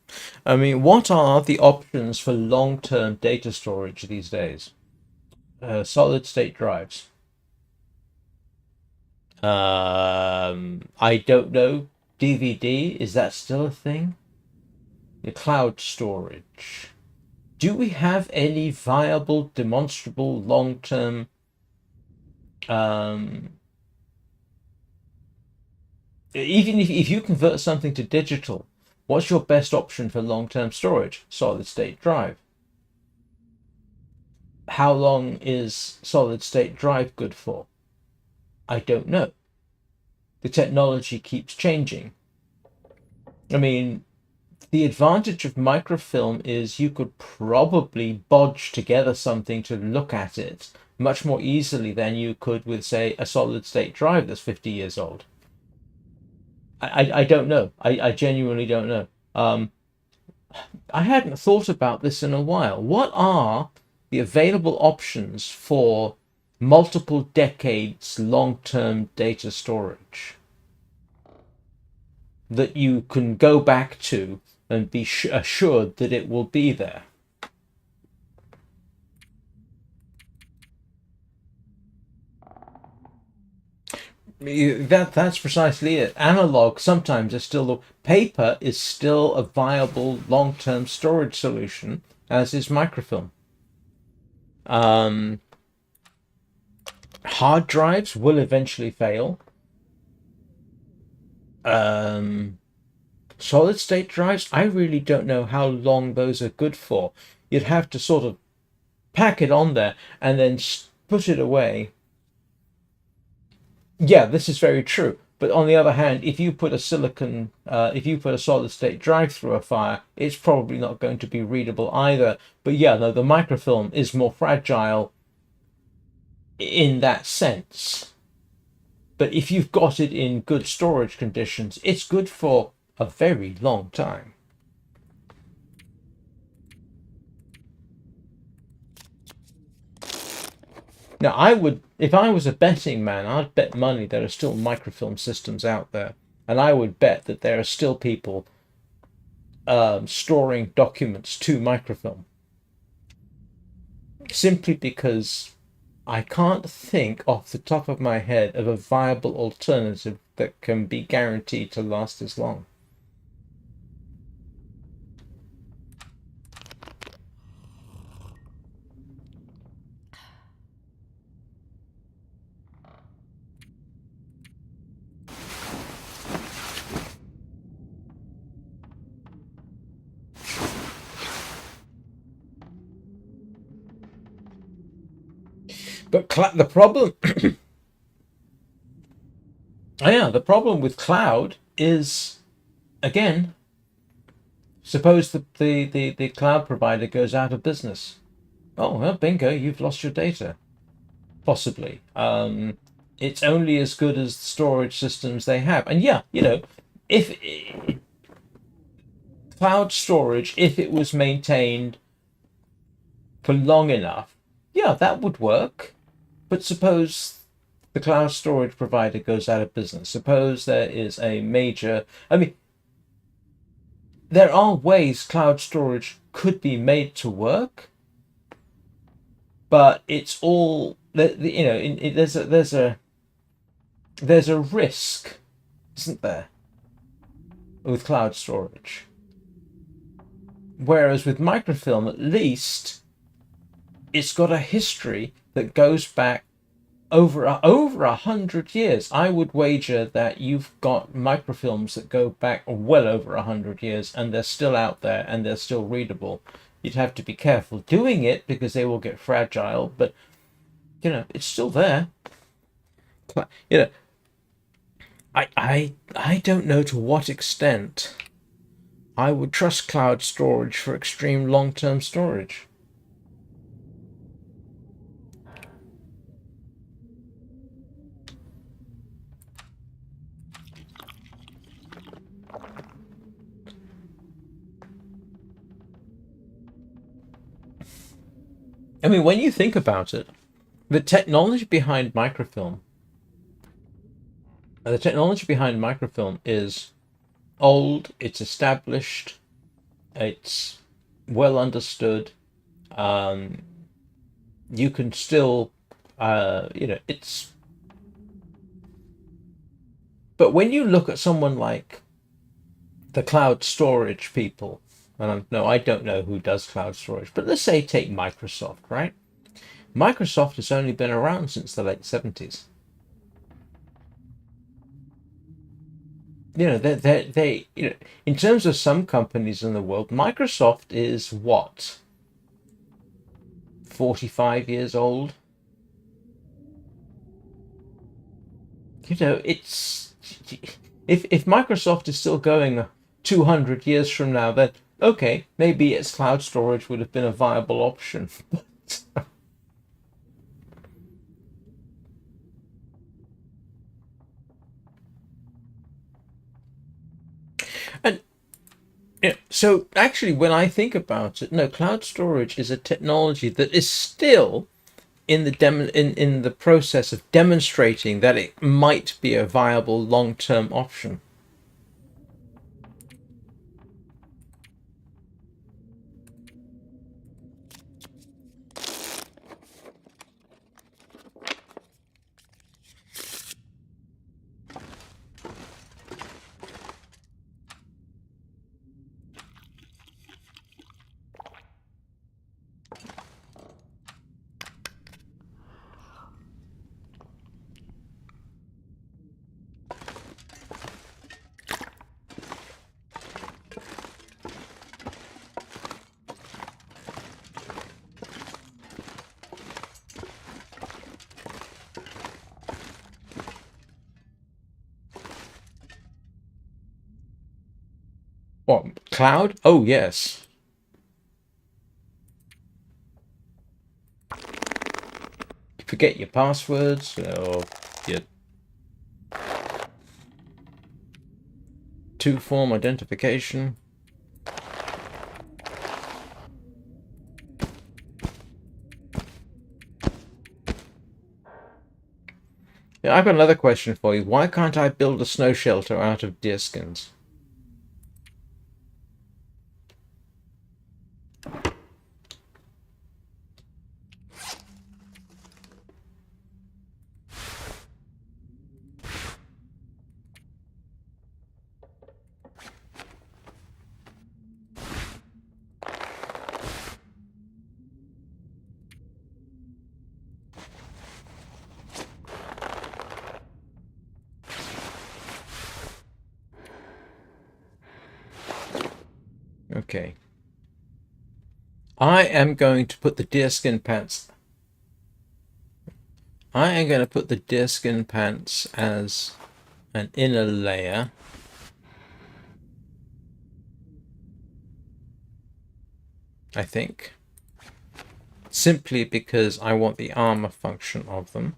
I mean, what are the options for long-term data storage these days? Solid state drives. I don't know. DVD, is that still a thing? The cloud storage. Do we have any viable, demonstrable, long-term even if you convert something to digital, what's your best option for long-term storage? Solid state drive. How long is solid state drive good for? I don't know. The technology keeps changing. I mean, the advantage of microfilm is you could probably bodge together something to look at it much more easily than you could with, say, a solid state drive that's 50 years old. I don't know. I genuinely don't know. I hadn't thought about this in a while. What are the available options for multiple decades long-term data storage that you can go back to and be assured that it will be there? That's precisely it. Analog sometimes is still paper is still a viable long-term storage solution, as is microfilm. Um, Hard drives will eventually fail. Um, Solid state drives, I really don't know how long those are good for. You'd have to sort of pack it on there and then put it away. Yeah, this is very true. But on the other hand, if you put if you put a solid state drive through a fire, it's probably not going to be readable either. But yeah, no, the microfilm is more fragile in that sense. But if you've got it in good storage conditions, it's good for a very long time. Now, I would, if I was a betting man, I'd bet money there are still microfilm systems out there. And I would bet that there are still people storing documents to microfilm. Simply because I can't think off the top of my head of a viable alternative that can be guaranteed to last as long. But the problem, yeah, the problem with cloud is, again, suppose the cloud provider goes out of business. Oh, well, bingo, you've lost your data. Possibly. It's only as good as the storage systems they have. And yeah, if cloud storage, if it was maintained for long enough, yeah, that would work. But suppose the cloud storage provider goes out of business. Suppose there is a major, I mean, there are ways cloud storage could be made to work, but it's all, there's a risk, isn't there, with cloud storage? Whereas with microfilm, at least it's got a history that goes back over 100 years. I would wager that you've got microfilms that go back well over 100 years, and they're still out there and they're still readable. You'd have to be careful doing it because they will get fragile, but it's still there. You know, I don't know to what extent I would trust cloud storage for extreme long-term storage. I mean, when you think about it, the technology behind microfilm, is old, it's established, it's well understood. You can still, it's. But when you look at someone like the cloud storage people, and I don't know who does cloud storage, but let's say take Microsoft, right? Microsoft has only been around since the late 70s. In terms of some companies in the world, Microsoft is what? 45 years old? It's if Microsoft is still going 200 years from now, then okay, maybe its cloud storage would have been a viable option. And so actually, when I think about it, no, cloud storage is a technology that is still in the process of demonstrating that it might be a viable long-term option. What? Cloud? Oh, yes. Forget your passwords or your two-form identification. Yeah, I've got another question for you. Why can't I build a snow shelter out of deerskins? Okay. I am going to put the deerskin pants. I am going to put the deerskin pants as an inner layer. I think. Simply because I want the armor function of them.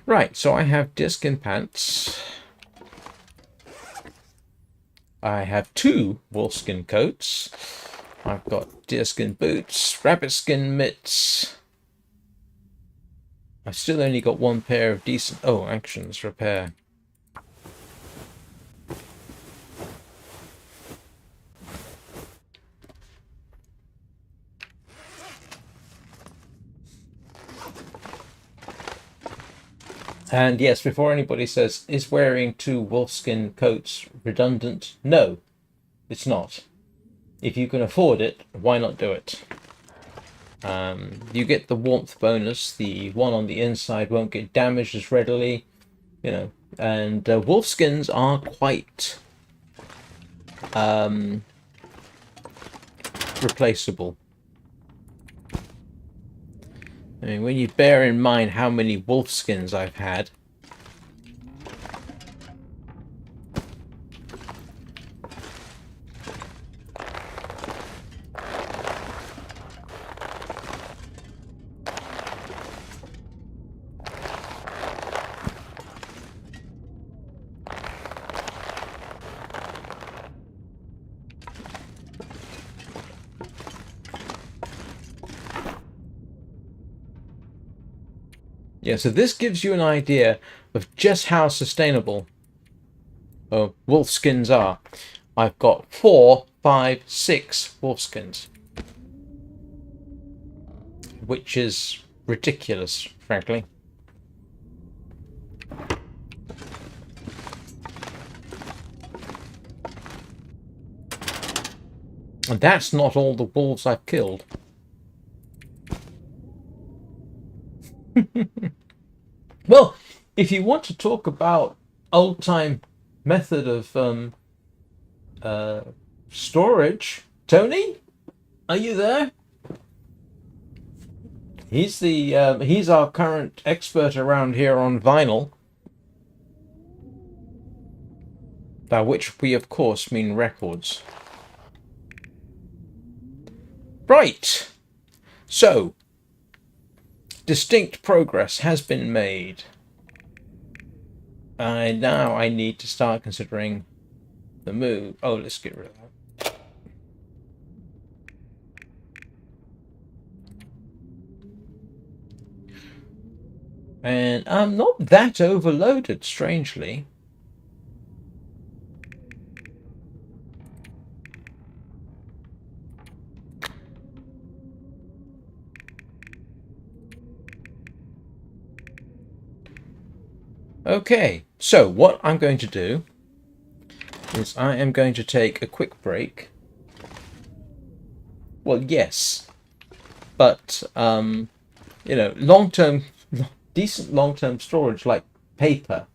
Right, so I have deerskin pants. I have 2 wolfskin coats. I've got deerskin boots, rabbitskin mitts. I've still only got 1 pair of decent... Oh, actions, repair. And yes, before anybody says, is wearing 2 wolfskin coats redundant? No, it's not. If you can afford it, why not do it? You get the warmth bonus. The one on the inside won't get damaged as readily, you know. And wolfskins are quite replaceable. I mean, when you bear in mind how many wolfskins I've had. Yeah, so this gives you an idea of just how sustainable wolfskins are. I've got 4, 5, 6 wolfskins, which is ridiculous, frankly. And that's not all the wolves I've killed. Well, if you want to talk about old-time method of storage, Tony, are you there? He's our current expert around here on vinyl, by which we of course mean records. Right. So, distinct progress has been made. And now I need to start considering the move. Oh, let's get rid of that. And I'm not that overloaded, strangely. Okay, so what I'm going to do is I am going to take a quick break. Well, yes, but long-term, decent long-term storage like paper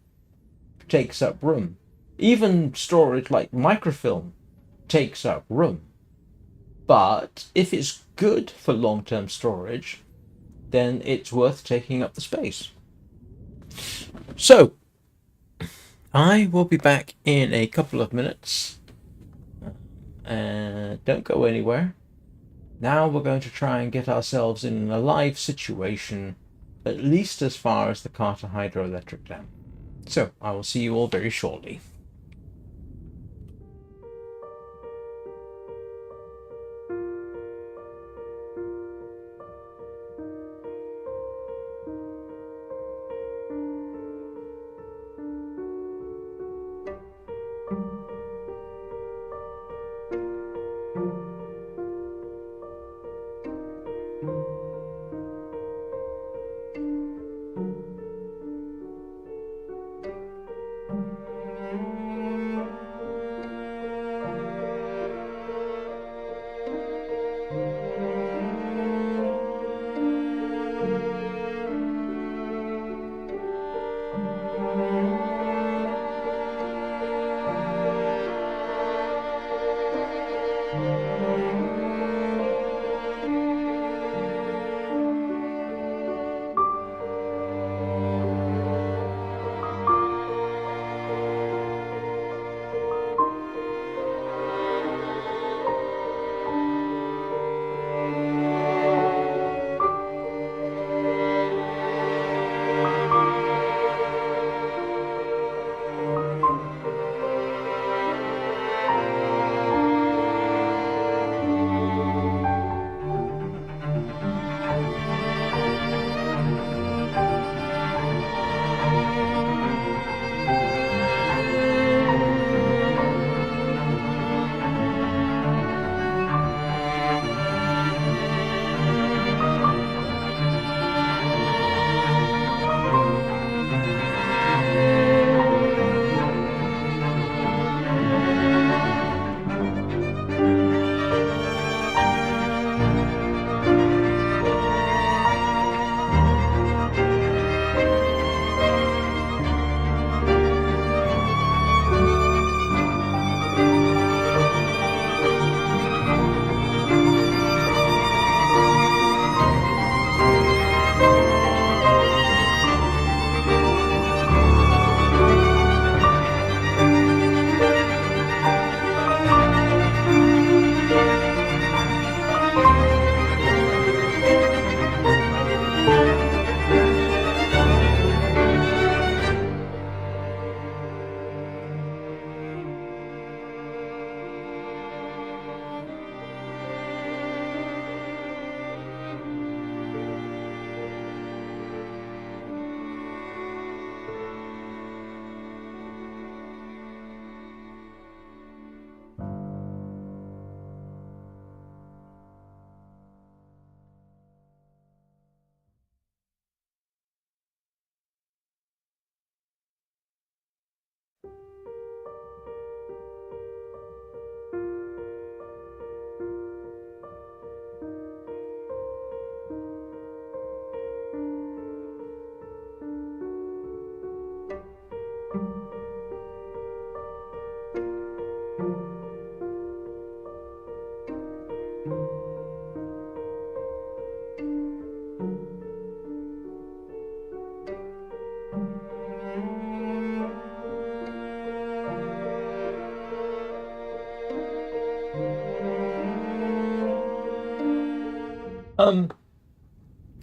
takes up room. Even storage like microfilm takes up room. But if it's good for long-term storage, then it's worth taking up the space. So, I will be back in a couple of minutes. Don't go anywhere. Now we're going to try and get ourselves in a live situation, at least as far as the Carter Hydroelectric Dam. So, I will see you all very shortly.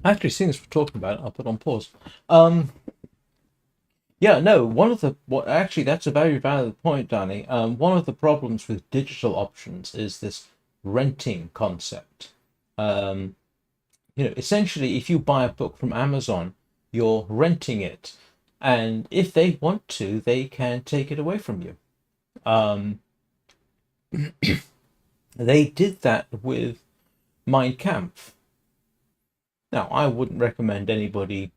Actually, seeing as we're talking about it, I'll put on pause. Yeah, no, actually, that's a very valid point, Danny. One of the problems with digital options is this renting concept. Um, essentially, if you buy a book from Amazon, you're renting it, and if they want to, they can take it away from you. Um, they did that with Mein Kampf. Now, I wouldn't recommend anybody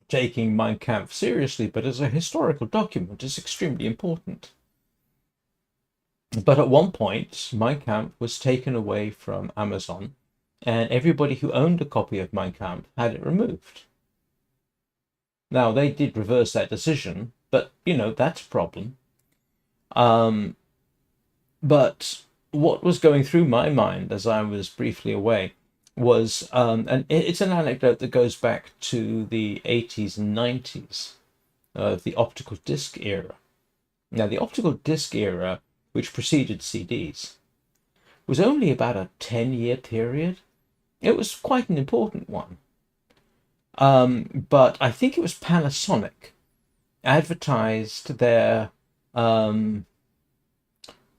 taking Mein Kampf seriously, but as a historical document, it's extremely important. But at one point, Mein Kampf was taken away from Amazon, and everybody who owned a copy of Mein Kampf had it removed. Now, they did reverse that decision, but, that's a problem. But what was going through my mind as I was briefly away was, and it's an anecdote that goes back to the 80s and 90s of the optical disc era. Now, the optical disc era, which preceded CDs, was only about a 10-year period. It was quite an important one. But I think it was Panasonic advertised their, can't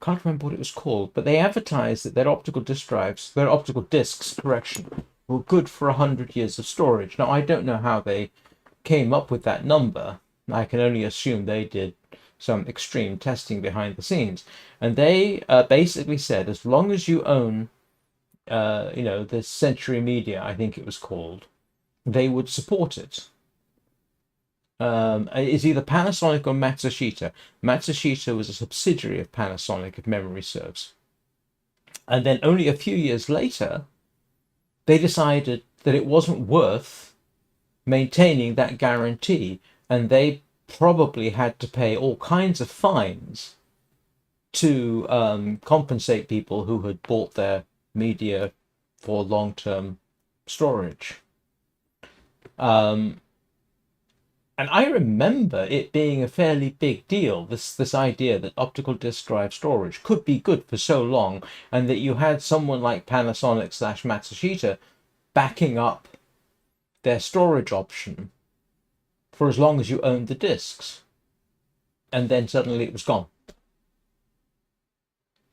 remember what it was called, but they advertised that their optical discs, were good for 100 years of storage. Now, I don't know how they came up with that number. I can only assume they did some extreme testing behind the scenes. And they basically said, as long as you own, the Century Media, I think it was called, they would support it. It's either Panasonic or Matsushita. Matsushita was a subsidiary of Panasonic, if memory serves. And then only a few years later, they decided that it wasn't worth maintaining that guarantee, and they probably had to pay all kinds of fines to compensate people who had bought their media for long-term storage. And I remember it being a fairly big deal, this idea that optical disk drive storage could be good for so long, and that you had someone like Panasonic / Matsushita backing up their storage option for as long as you owned the disks. And then suddenly it was gone.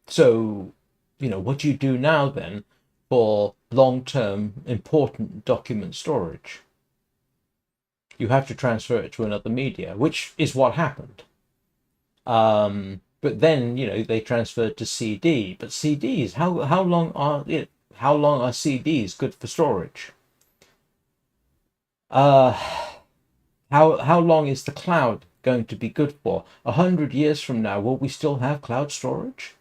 So, what do you do now then for long-term important document storage? You have to transfer it to another media, which is what happened. But then, they transferred to CD. But CDs, how long are CDs good for storage? How long is the cloud going to be good for? 100 years from now, will we still have cloud storage?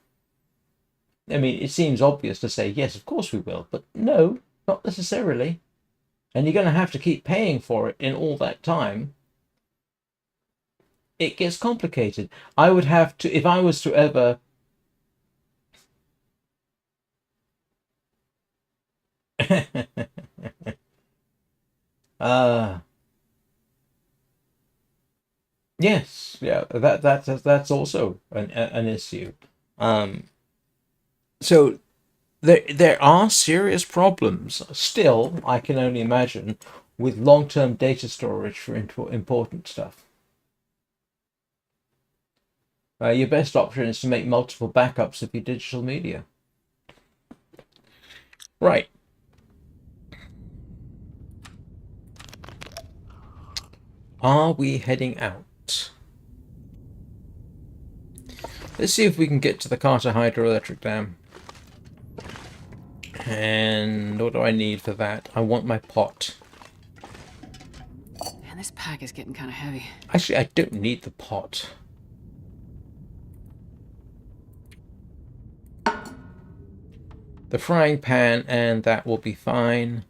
I mean, it seems obvious to say, yes, of course we will, but no, not necessarily. And you're going to have to keep paying for it in all that time. It gets complicated. I would have to, if I was to ever yes, yeah, that's also an issue. So there are serious problems still, I can only imagine, with long-term data storage for important stuff. Your best option is to make multiple backups of your digital media. Right. Are we heading out? Let's see if we can get to the Carter Hydroelectric Dam. And what do I need for that? I want my pot. Man, this pack is getting kind of heavy. Actually, I don't need the pot. The frying pan, and that will be fine.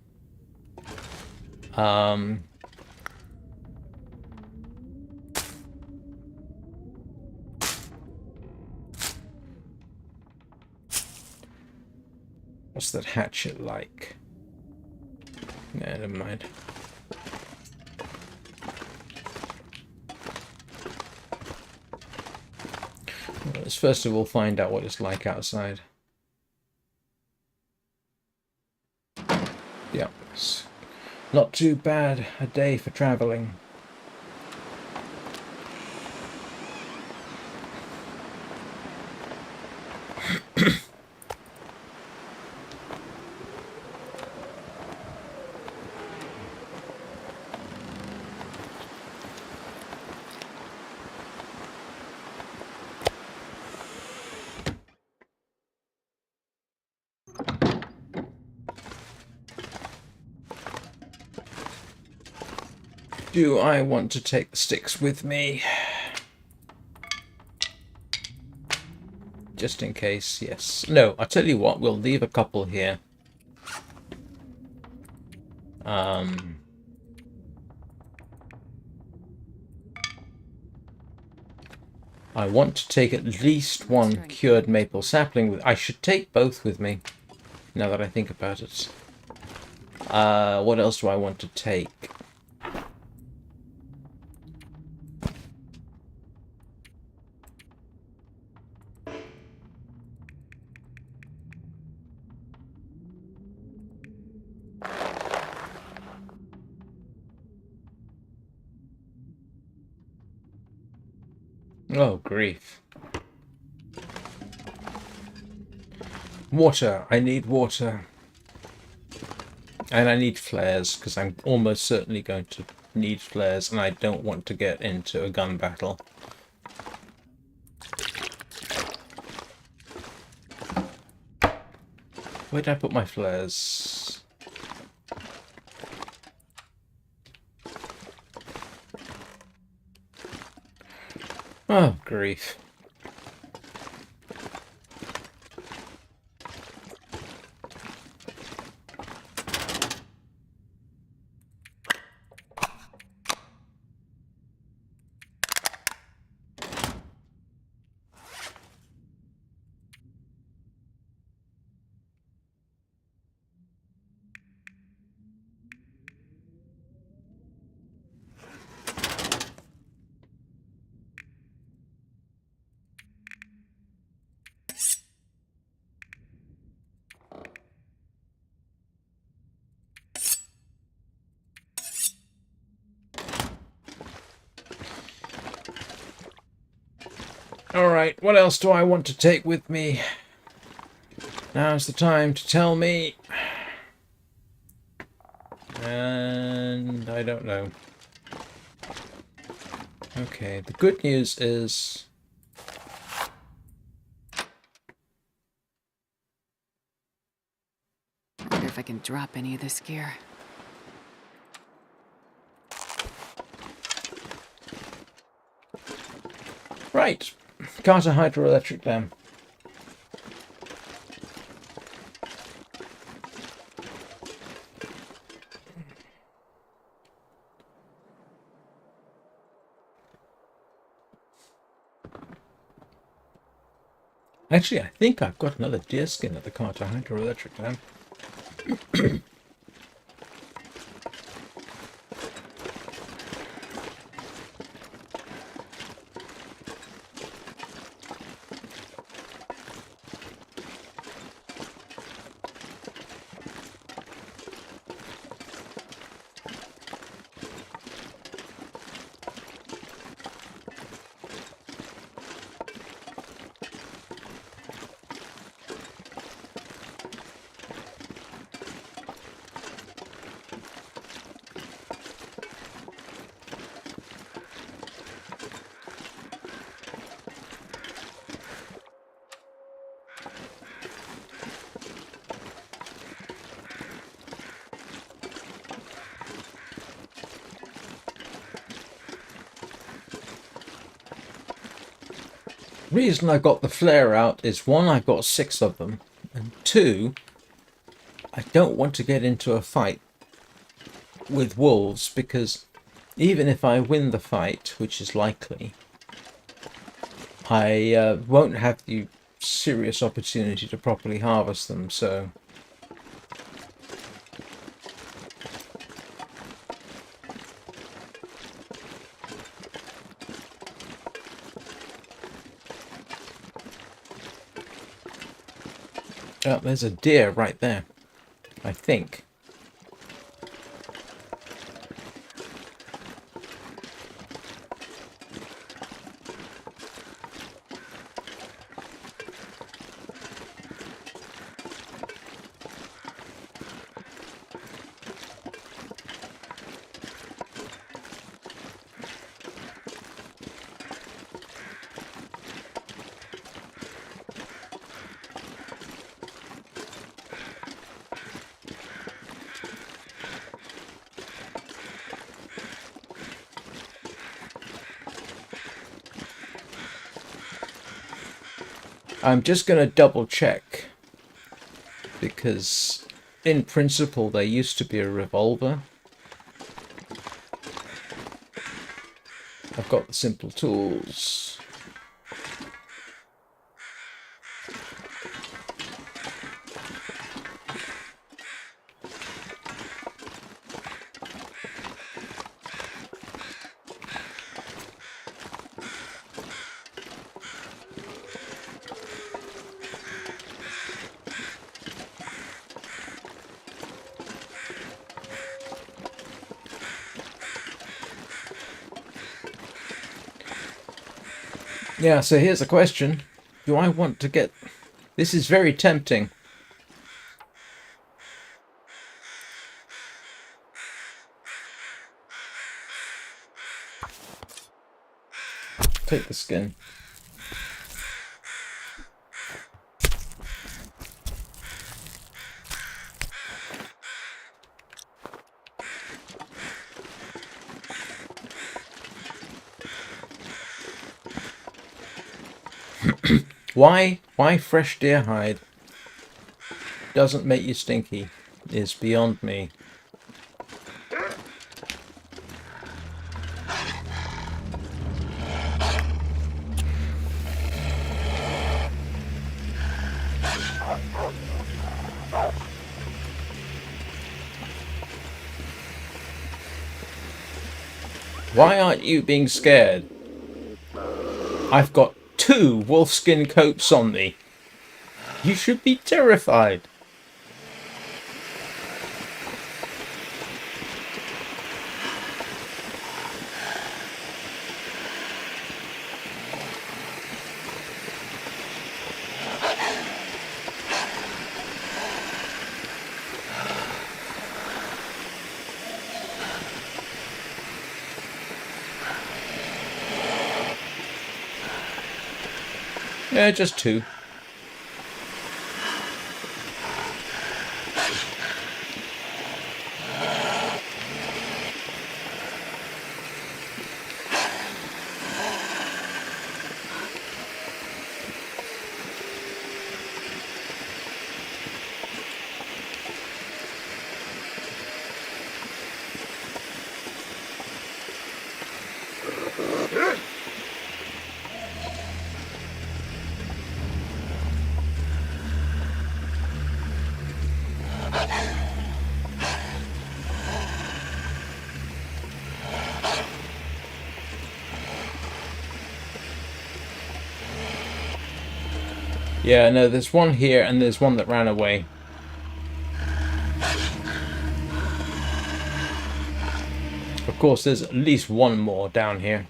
What's that hatchet like? Nah, never mind. Let's first of all find out what it's like outside. Yeah, it's not too bad a day for traveling. Do I want to take the sticks with me? just in case, yes. No, I'll tell you what, we'll leave a couple here. I want to take at least one cured maple sapling with. I should take both with me, now that I think about it. What else do I want to take? Oh, grief. Water. I need water. And I need flares, because I'm almost certainly going to need flares, and I don't want to get into a gun battle. Where did I put my flares? Oh, grief. Alright, what else do I want to take with me? Now's the time to tell me. And I don't know. Okay, the good news is... I wonder if I can drop any of this gear. Right. Carter Hydroelectric Dam. Actually, I think I've got another deer skin at the Carter Hydroelectric Dam. The reason I got the flare out is, one, I've got 6 of them, and 2, I don't want to get into a fight with wolves, because even if I win the fight, which is likely, I won't have the serious opportunity to properly harvest them, so... Oh, there's a deer right there, I think. I'm just going to double check, because in principle there used to be a revolver. I've got the simple tools. Yeah, so here's a question. Do I want to get... This is very tempting. Take the skin. Why fresh deer hide doesn't make you stinky is beyond me. Why aren't you being scared? I've got 2 wolfskin coats on me. You should be terrified. Yeah, just 2. Yeah, no, there's one here and there's one that ran away. Of course, there's at least one more down here.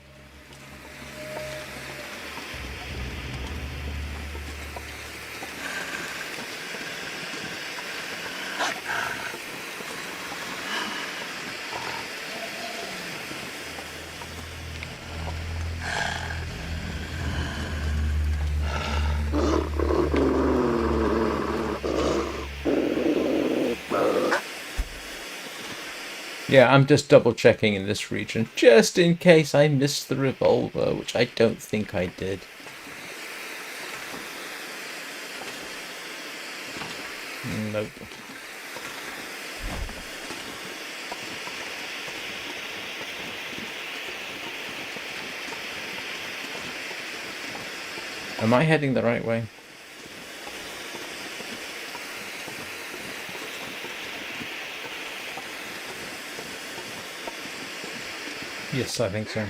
Yeah, I'm just double checking in this region, just in case I missed the revolver, which I don't think I did. Nope. Am I heading the right way? Yes, I think so.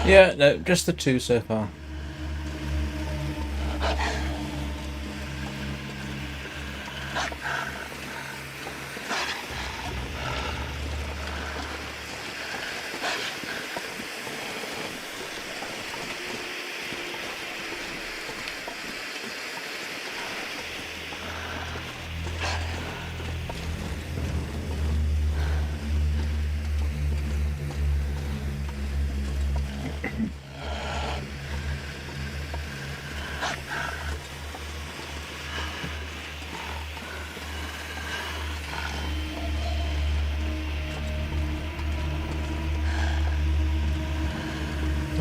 Yeah, no, just the 2 so far.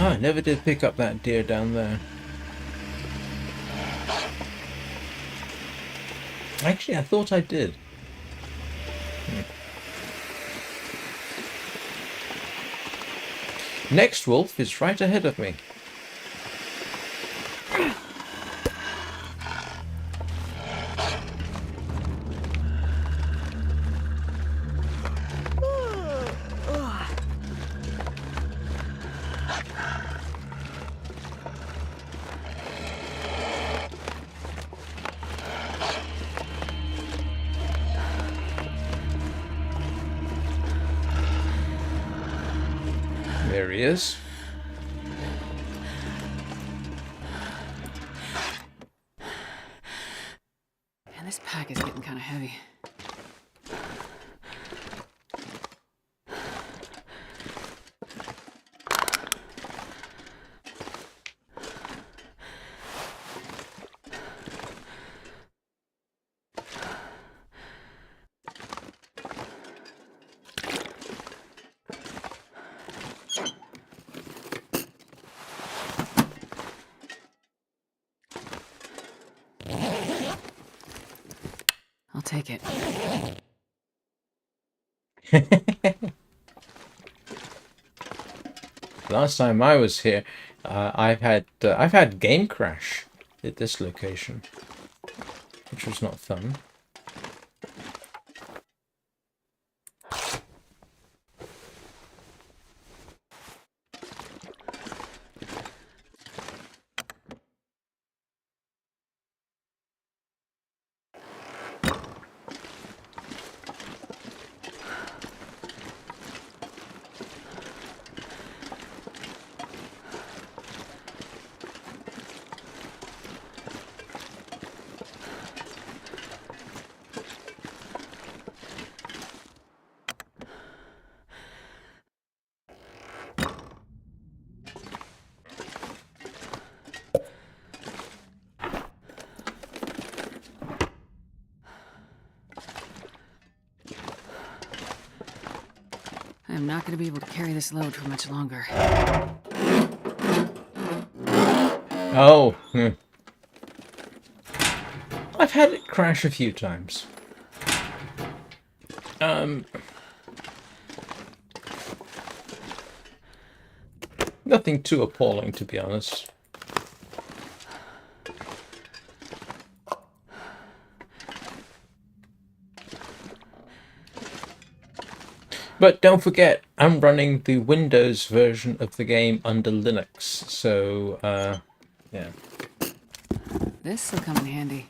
Oh, I never did pick up that deer down there. Actually, I thought I did. Next wolf is right ahead of me. There he is. Man, this pack is getting kind of heavy. I'll take it. Last time I was here, I've had game crash at this location, which was not fun. I'm not going to be able to carry this load for much longer. Oh, I've had it crash a few times. Nothing too appalling, to be honest. But don't forget, I'm running the Windows version of the game under Linux, so, yeah. This'll come in handy.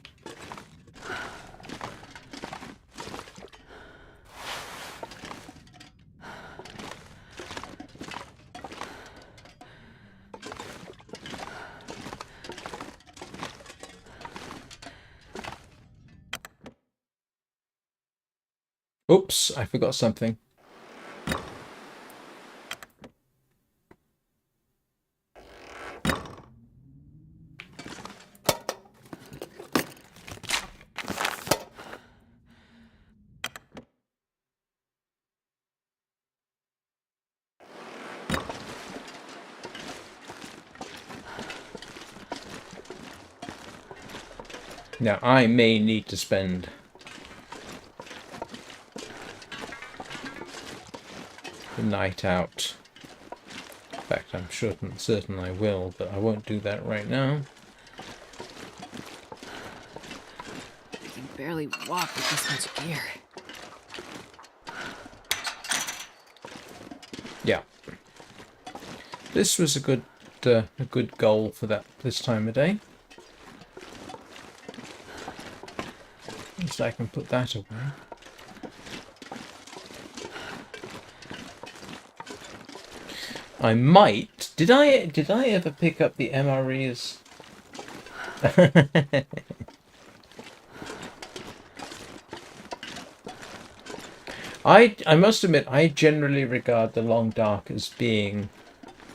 Oops, I forgot something. Now, I may need to spend the night out. In fact, I'm certain I will, but I won't do that right now. I can barely walk with this much gear. Yeah. This was a good goal for this time of day. At least I can put that away. I might. Did I ever pick up the MREs? I must admit, I generally regard the Long Dark as being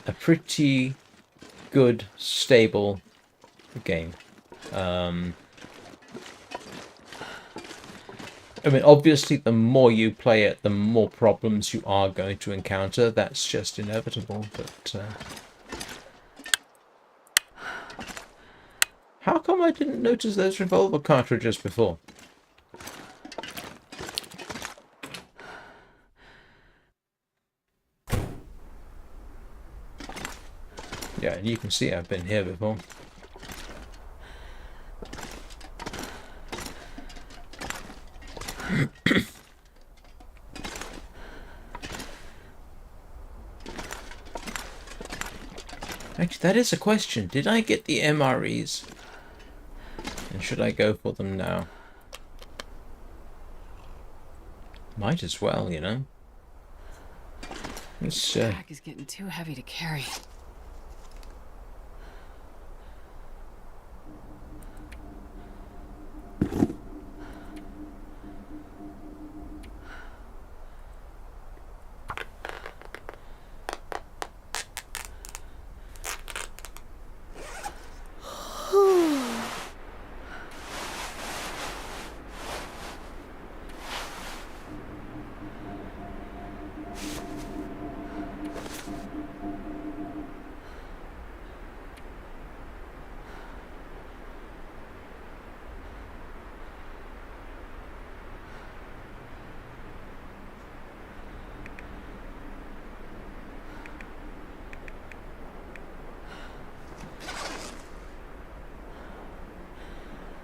a pretty good, stable game. I mean, obviously, the more you play it, the more problems you are going to encounter. That's just inevitable, but come I didn't notice those revolver cartridges before? Yeah, you can see I've been here before. Actually, that is a question. Did I get the MREs? And should I go for them now? Might as well, you know. This pack is getting too heavy to carry.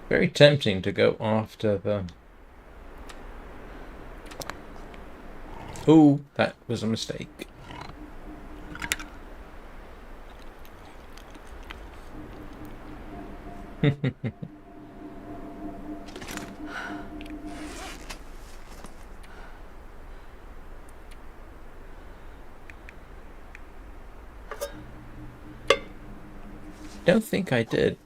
Very tempting to go after the... Ooh, that was a mistake. Don't think I did.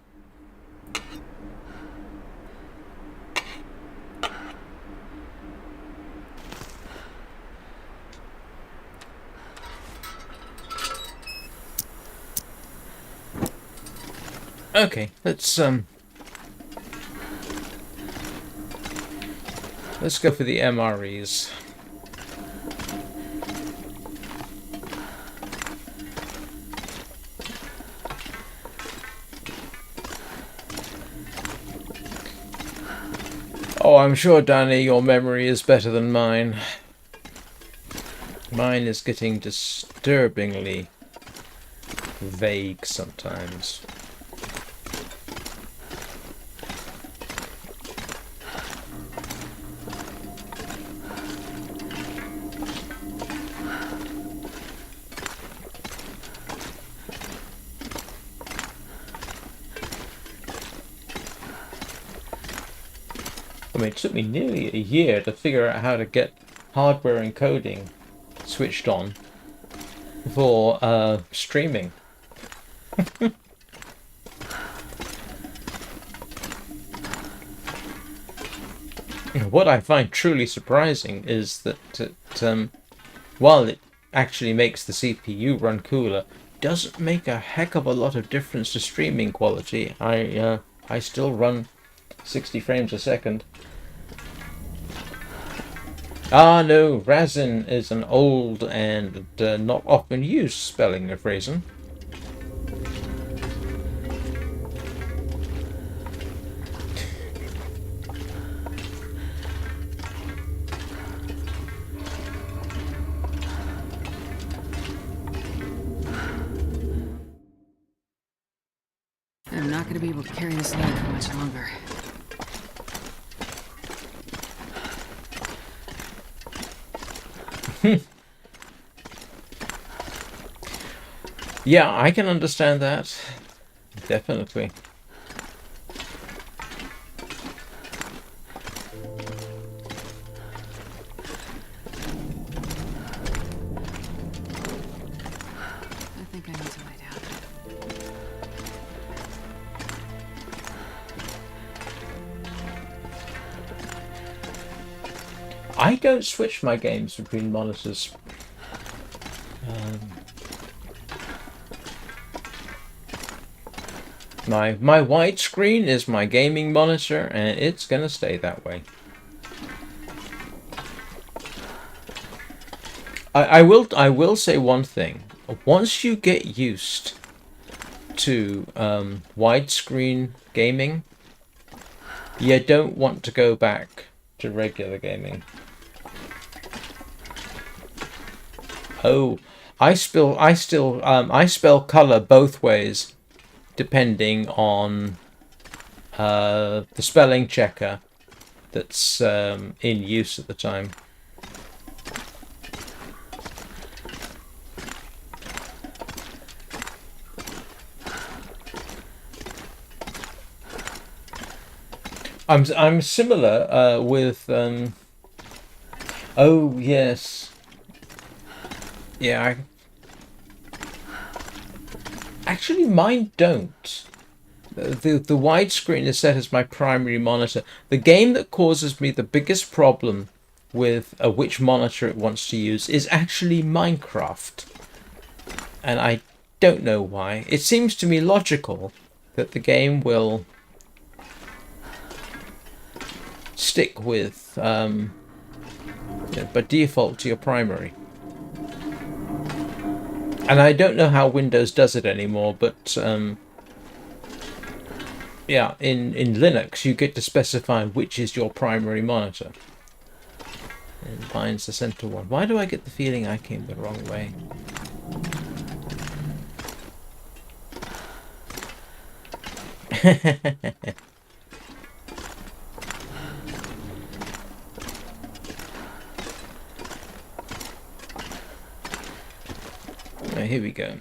Okay, let's go for the MREs. Oh, I'm sure, Danny, your memory is better than mine. Mine is getting disturbingly vague sometimes. I mean, it took me nearly a year to figure out how to get hardware encoding switched on for streaming. What I find truly surprising is that while it actually makes the CPU run cooler, it doesn't make a heck of a lot of difference to streaming quality. I still run 60 frames a second. Ah, no, Razin is an old and not often used spelling of raisin. I'm not going to be able to carry this load for much longer. Yeah, I can understand that. Definitely. I think I need to lie down. I don't switch my games between monitors. My widescreen is my gaming monitor, and it's gonna stay that way. I will say one thing. Once you get used to widescreen gaming, you don't want to go back to regular gaming. Oh, I spell color both ways, depending on the spelling checker that's in use at the time. I'm similar with oh yes, yeah. Actually, mine don't. The widescreen is set as my primary monitor. The game that causes me the biggest problem with which monitor it wants to use is actually Minecraft, and I don't know why. It seems to me logical that the game will stick with by default to your primary. And I don't know how Windows does it anymore, but yeah, in Linux you get to specify which is your primary monitor. And mine's the center one. Why do I get the feeling I came the wrong way? Right, here we go.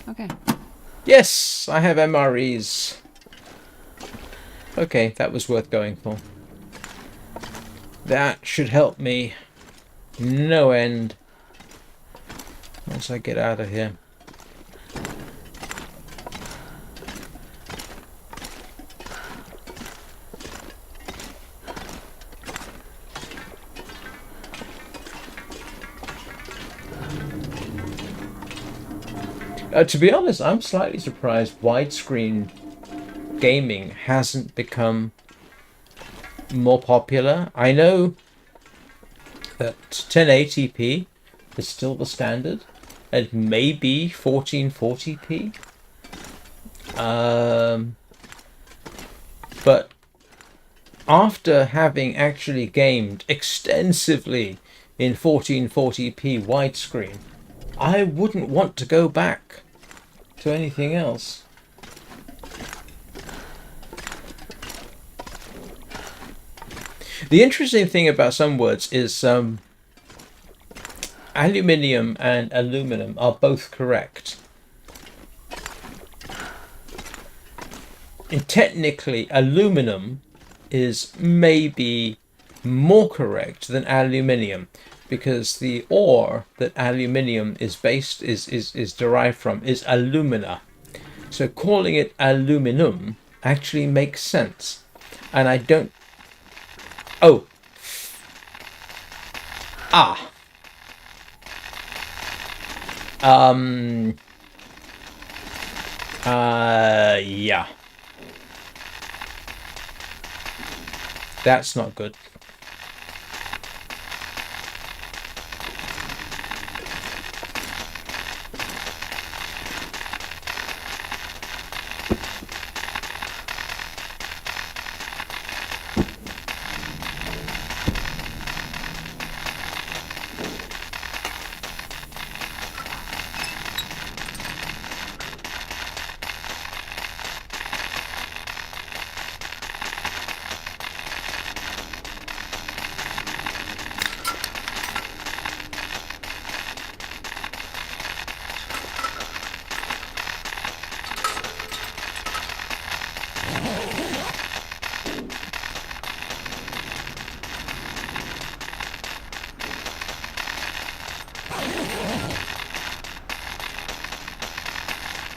Okay. Yes, I have MREs. Okay, that was worth going for. That should help me no end once I get out of here. To be honest, I'm slightly surprised widescreen gaming hasn't become more popular. I know that 1080p is still the standard, and maybe 1440p. But after having actually gamed extensively in 1440p widescreen, I wouldn't want to go back to anything else. The interesting thing about some words is aluminium and aluminum are both correct. And technically, aluminum is maybe more correct than aluminium, because the ore that aluminium is derived from is alumina. So calling it aluminum actually makes sense. And I don't... Oh. Ah. Yeah. That's not good.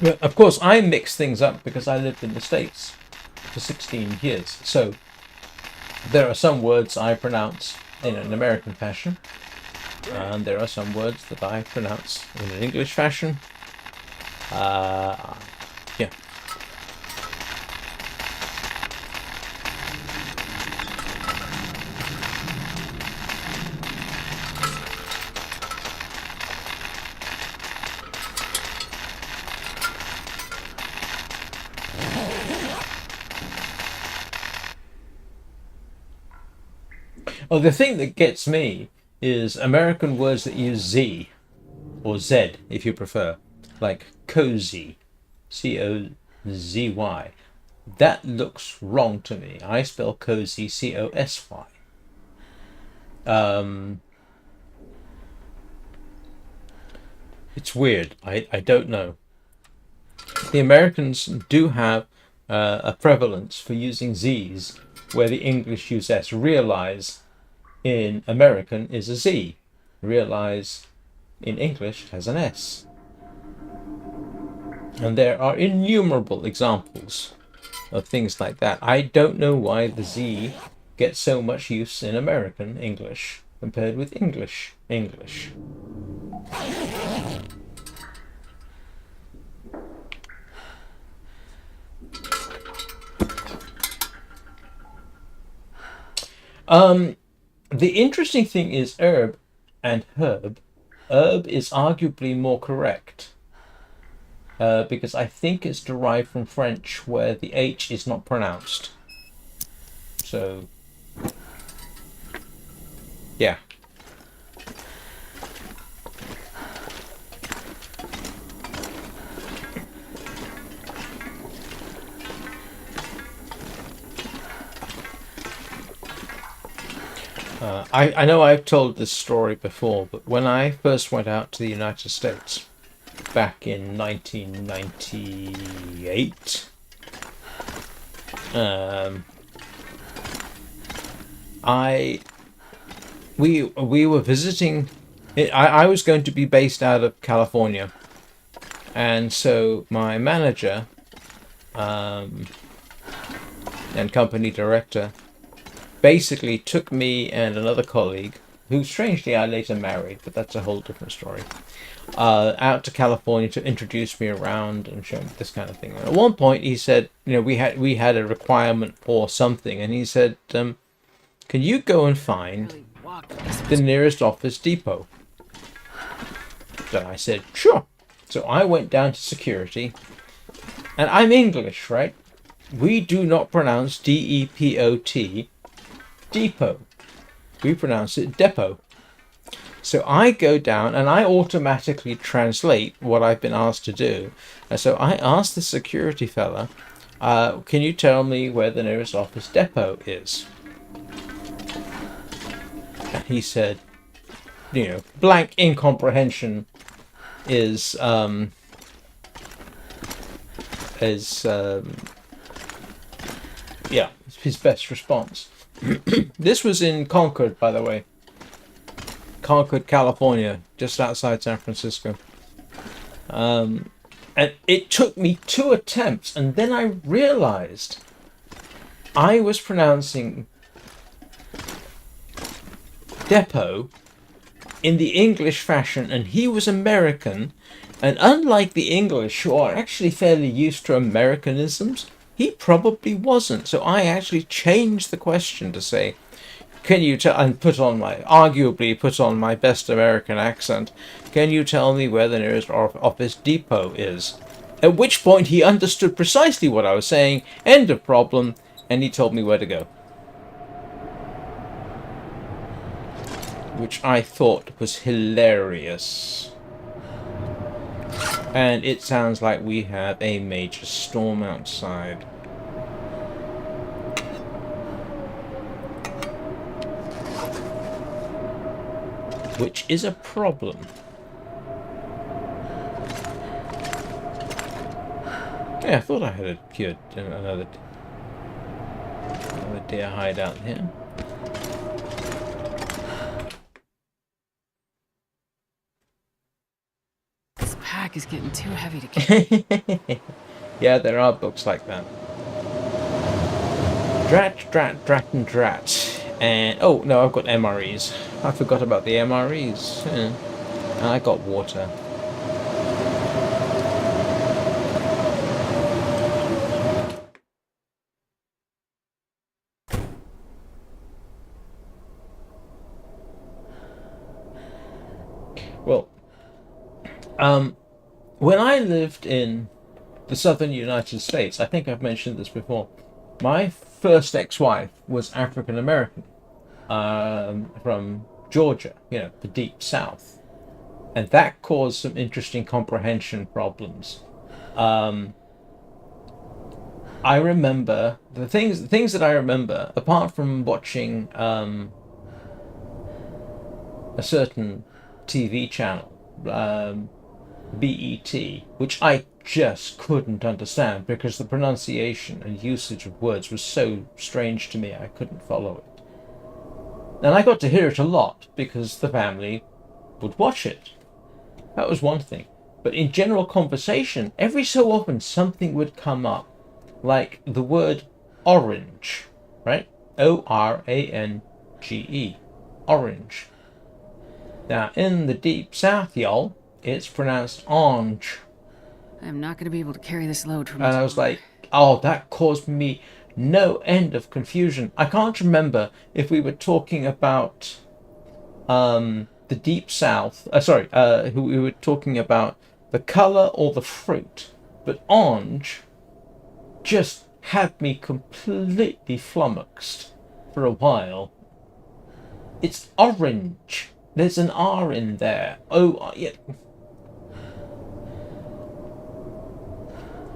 But of course, I mix things up because I lived in the States for 16 years. So there are some words I pronounce in an American fashion, and there are some words that I pronounce in an English fashion. Yeah. Well, the thing that gets me is American words that use Z, or Z if you prefer, like cozy, Cozy. That looks wrong to me. I spell cozy Cosy. It's weird. I don't know. The Americans do have a prevalence for using Z's where the English use S. Realize in American is a Z. Realize in English has an S. And there are innumerable examples of things like that. I don't know why the Z gets so much use in American English compared with English English. The interesting thing is herb and herb. Herb is arguably more correct because I think it's derived from French where the H is not pronounced. So, yeah. I know I've told this story before, but when I first went out to the United States back in 1998, we were visiting. I was going to be based out of California, and so my manager and company director basically took me and another colleague, who strangely I later married, but that's a whole different story, out to California to introduce me around and show me this kind of thing. And at one point he said, we had a requirement for something, and he said, can you go and find the nearest Office Depot? So I said, sure. So I went down to security, and I'm English, right? We do not pronounce D-E-P-O-T, depot. We pronounce it depot. So I go down and I automatically translate what I've been asked to do. And so I asked the security fella, can you tell me where the nearest Office Depot is? And he said, blank incomprehension is his best response. This was in Concord, by the way. Concord, California, just outside San Francisco. And it took me 2 attempts, and then I realized I was pronouncing depot in the English fashion, and he was American, and unlike the English, who are actually fairly used to Americanisms, he probably wasn't. So I actually changed the question to say, can you tell, and arguably put on my best American accent, can you tell me where the nearest Office Depot is? At which point he understood precisely what I was saying, end of problem, and he told me where to go. Which I thought was hilarious. And it sounds like we have a major storm outside. Which is a problem. Yeah, I thought I had another deer hideout here. Is getting too heavy to carry. Yeah, there are books like that. Drat, and drat. And, oh, no, I've got MREs. I forgot about the MREs. Yeah. And I got water. Well, when I lived in the southern United States, I think I've mentioned this before, my first ex-wife was African American. from Georgia, the deep south, and that caused some interesting comprehension problems. Um, I remember the things that I remember, apart from watching a certain TV channel, BET, which I just couldn't understand because the pronunciation and usage of words was so strange to me I couldn't follow it. And I got to hear it a lot because the family would watch it. That was one thing. But in general conversation, every so often something would come up, like the word orange, right? Orange. Orange. Now, in the deep south, y'all, it's pronounced orange. I'm not gonna be able to carry this load for much And I was longer. like, oh, that caused me no end of confusion. I can't remember if we were talking about the deep south. We were talking about the color or the fruit. But orange just had me completely flummoxed for a while. It's orange. There's an R in there. Oh, yeah.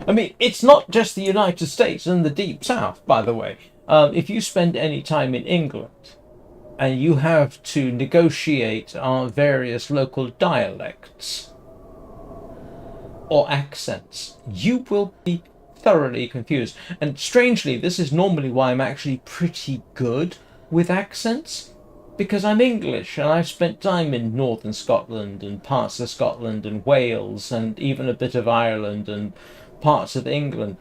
I mean, it's not just the United States and the Deep South, by the way. If you spend any time in England and you have to negotiate various local dialects or accents, you will be thoroughly confused. And strangely, this is normally why I'm actually pretty good with accents, because I'm English and I've spent time in northern Scotland and parts of Scotland and Wales and even a bit of Ireland and parts of England.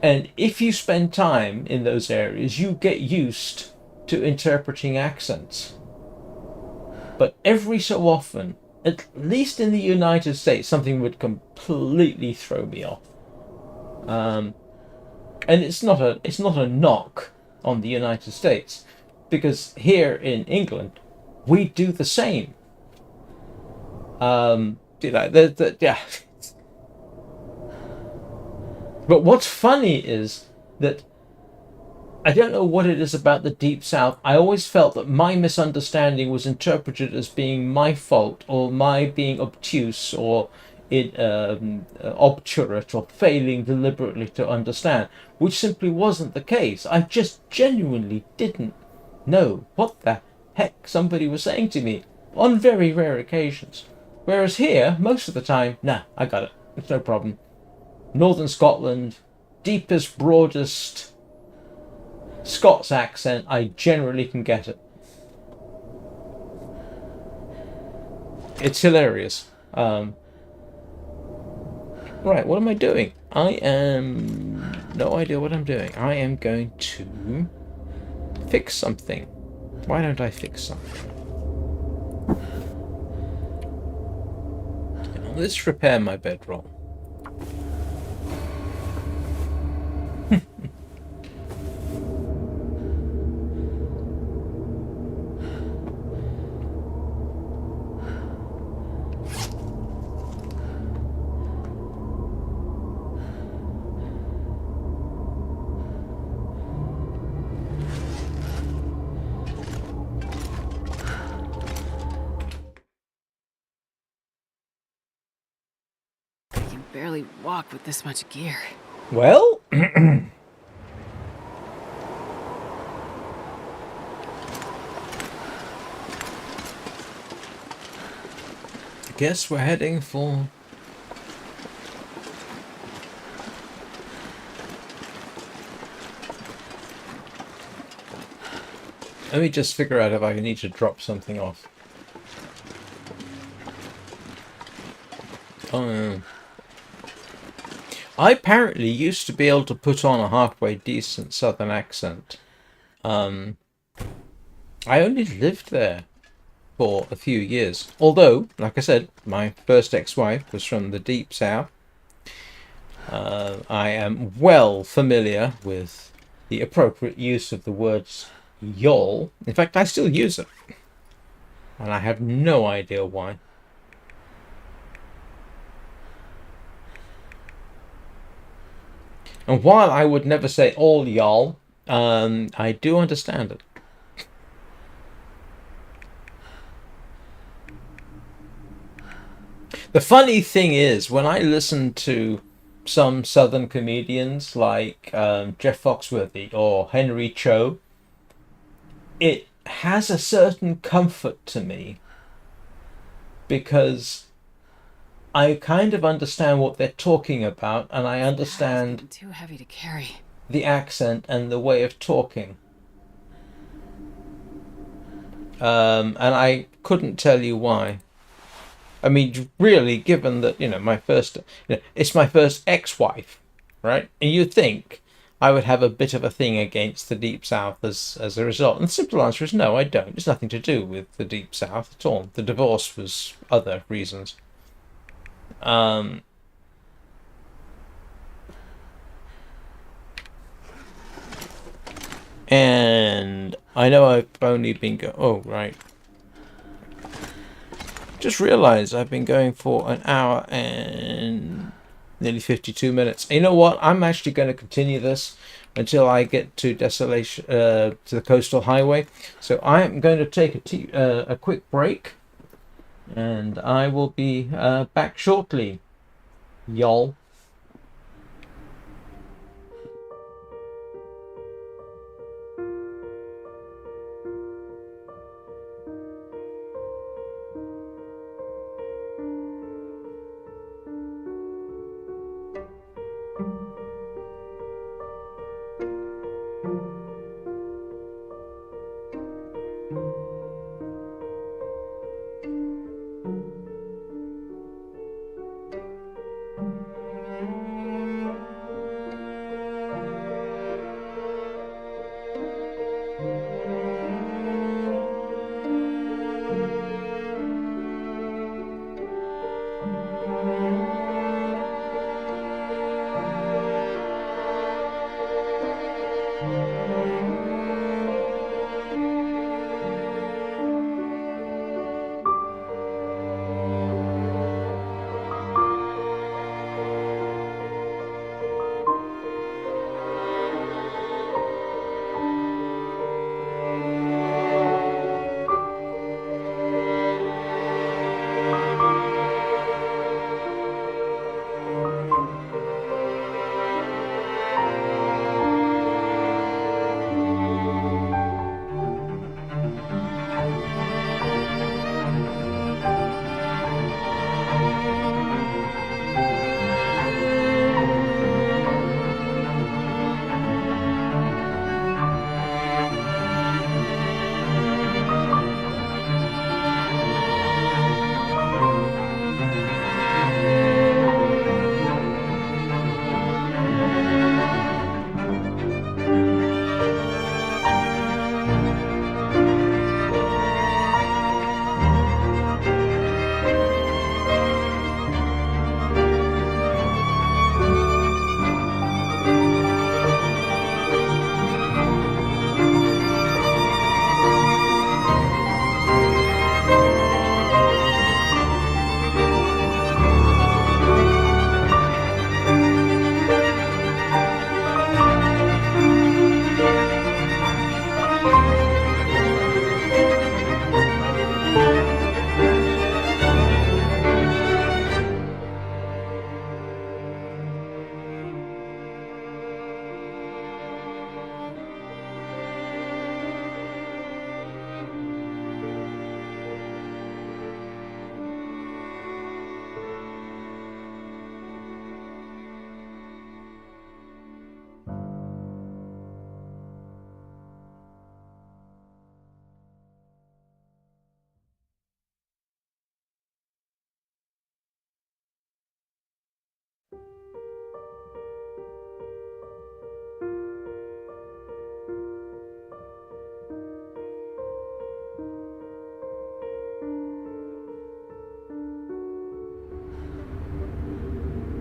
And if you spend time in those areas, you get used to interpreting accents. But every so often, at least in the United States, something would completely throw me off. And it's not a knock on the United States, because here in England, we do the same. Yeah. But what's funny is that I don't know what it is about the Deep South. I always felt that my misunderstanding was interpreted as being my fault, or my being obtuse, or obturate, or failing deliberately to understand, which simply wasn't the case. I just genuinely didn't know what the heck somebody was saying to me on very rare occasions. Whereas here, most of the time, nah, I got it. It's no problem. Northern Scotland, deepest, broadest Scots accent, I generally can get it. It's hilarious. Right, what am I doing? I am... no idea what I'm doing. I am going to fix something. Why don't I fix something? Let's repair my bedroll. I can barely walk with this much gear. Well... I guess we're heading for... let me just figure out if I need to drop something off. Oh, no. I apparently used to be able to put on a halfway decent southern accent. I only lived there for a few years. Although, like I said, my first ex-wife was from the deep south. I am well familiar with the appropriate use of the words y'all. In fact, I still use it. And I have no idea why. And while I would never say all y'all, I do understand it. The funny thing is, when I listen to some Southern comedians like Jeff Foxworthy or Henry Cho, it has a certain comfort to me because I kind of understand what they're talking about, and I understand too heavy to carry. the accent and the way of talking. And I couldn't tell you why. I mean, really, given that, it's my first ex-wife, right? And you'd think I would have a bit of a thing against the Deep South as a result. And the simple answer is no, I don't. It's nothing to do with the Deep South at all. The divorce was other reasons. And I know I've only been oh, right. Just realised I've been going for an hour and nearly 52 minutes. And you know what? I'm actually going to continue this until I get to Desolation, to the Coastal Highway. So I'm going to take a quick break, and I will be back shortly, y'all.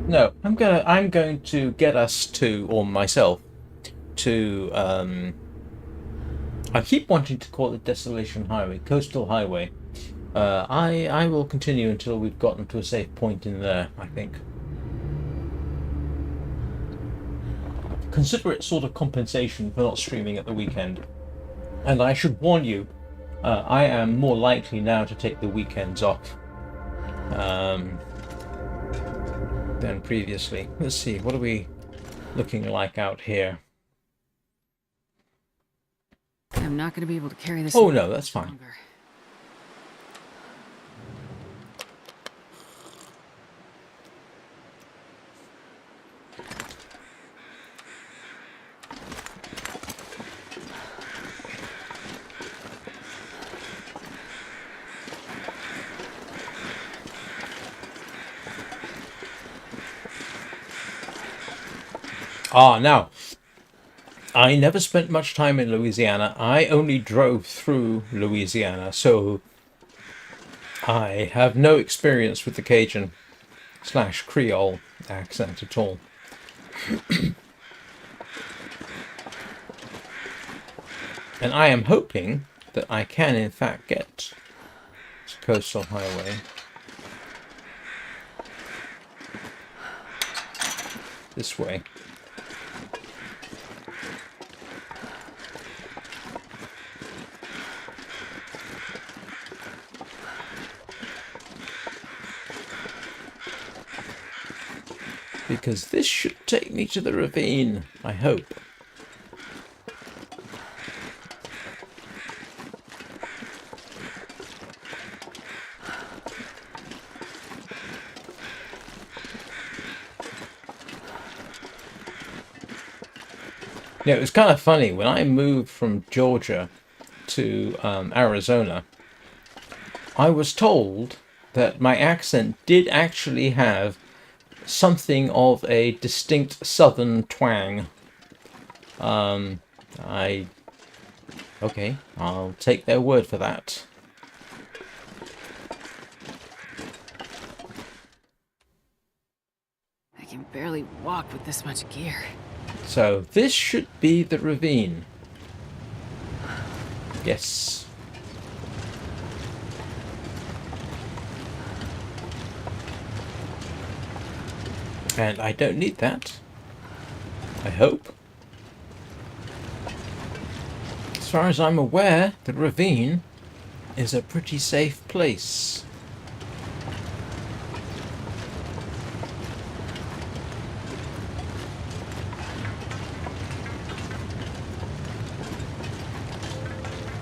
No, I'm going to get us to, or myself, to I keep wanting to call it Desolation Highway, Coastal Highway. I will continue until we've gotten to a safe point in there, I think. Consider it sort of compensation for not streaming at the weekend. And I should warn you, I am more likely now to take the weekends off. than previously. Let's see, what are we looking like out here? I'm not going to be able to carry this. Oh no, that's fine. Longer. Ah, now, I never spent much time in Louisiana. I only drove through Louisiana, so I have no experience with the Cajun / Creole accent at all. And I am hoping that I can in fact get to Coastal Highway. This way. Because this should take me to the ravine, I hope. Yeah, it was kind of funny. When I moved from Georgia to Arizona, I was told that my accent did actually have something of a distinct southern twang. Okay, I'll take their word for that. I can barely walk with this much gear. So this should be the ravine. Yes. And I don't need that. I hope. As far as I'm aware, the ravine is a pretty safe place.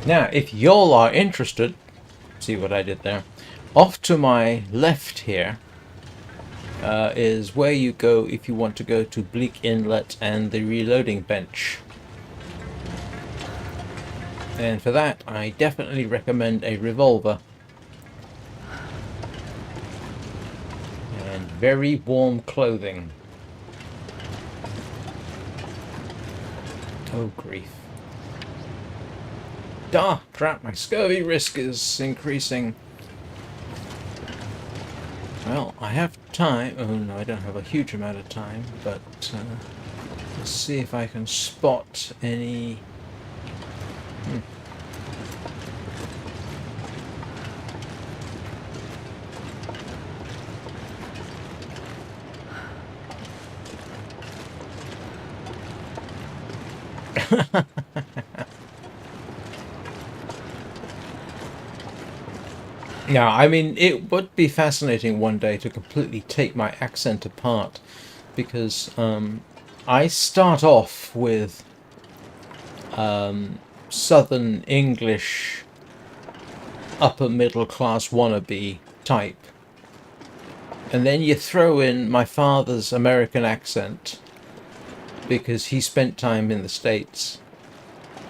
Now, if y'all are interested, see what I did there, off to my left here is where you go if you want to go to Bleak Inlet and the reloading bench. And for that, I definitely recommend a revolver. And very warm clothing. Oh, grief. Ah, crap, my scurvy risk is increasing. Well, I have time. Oh no, I don't have a huge amount of time, but let's see if I can spot any... Yeah, I mean, it would be fascinating one day to completely take my accent apart, because I start off with Southern English upper middle class wannabe type, and then you throw in my father's American accent because he spent time in the States.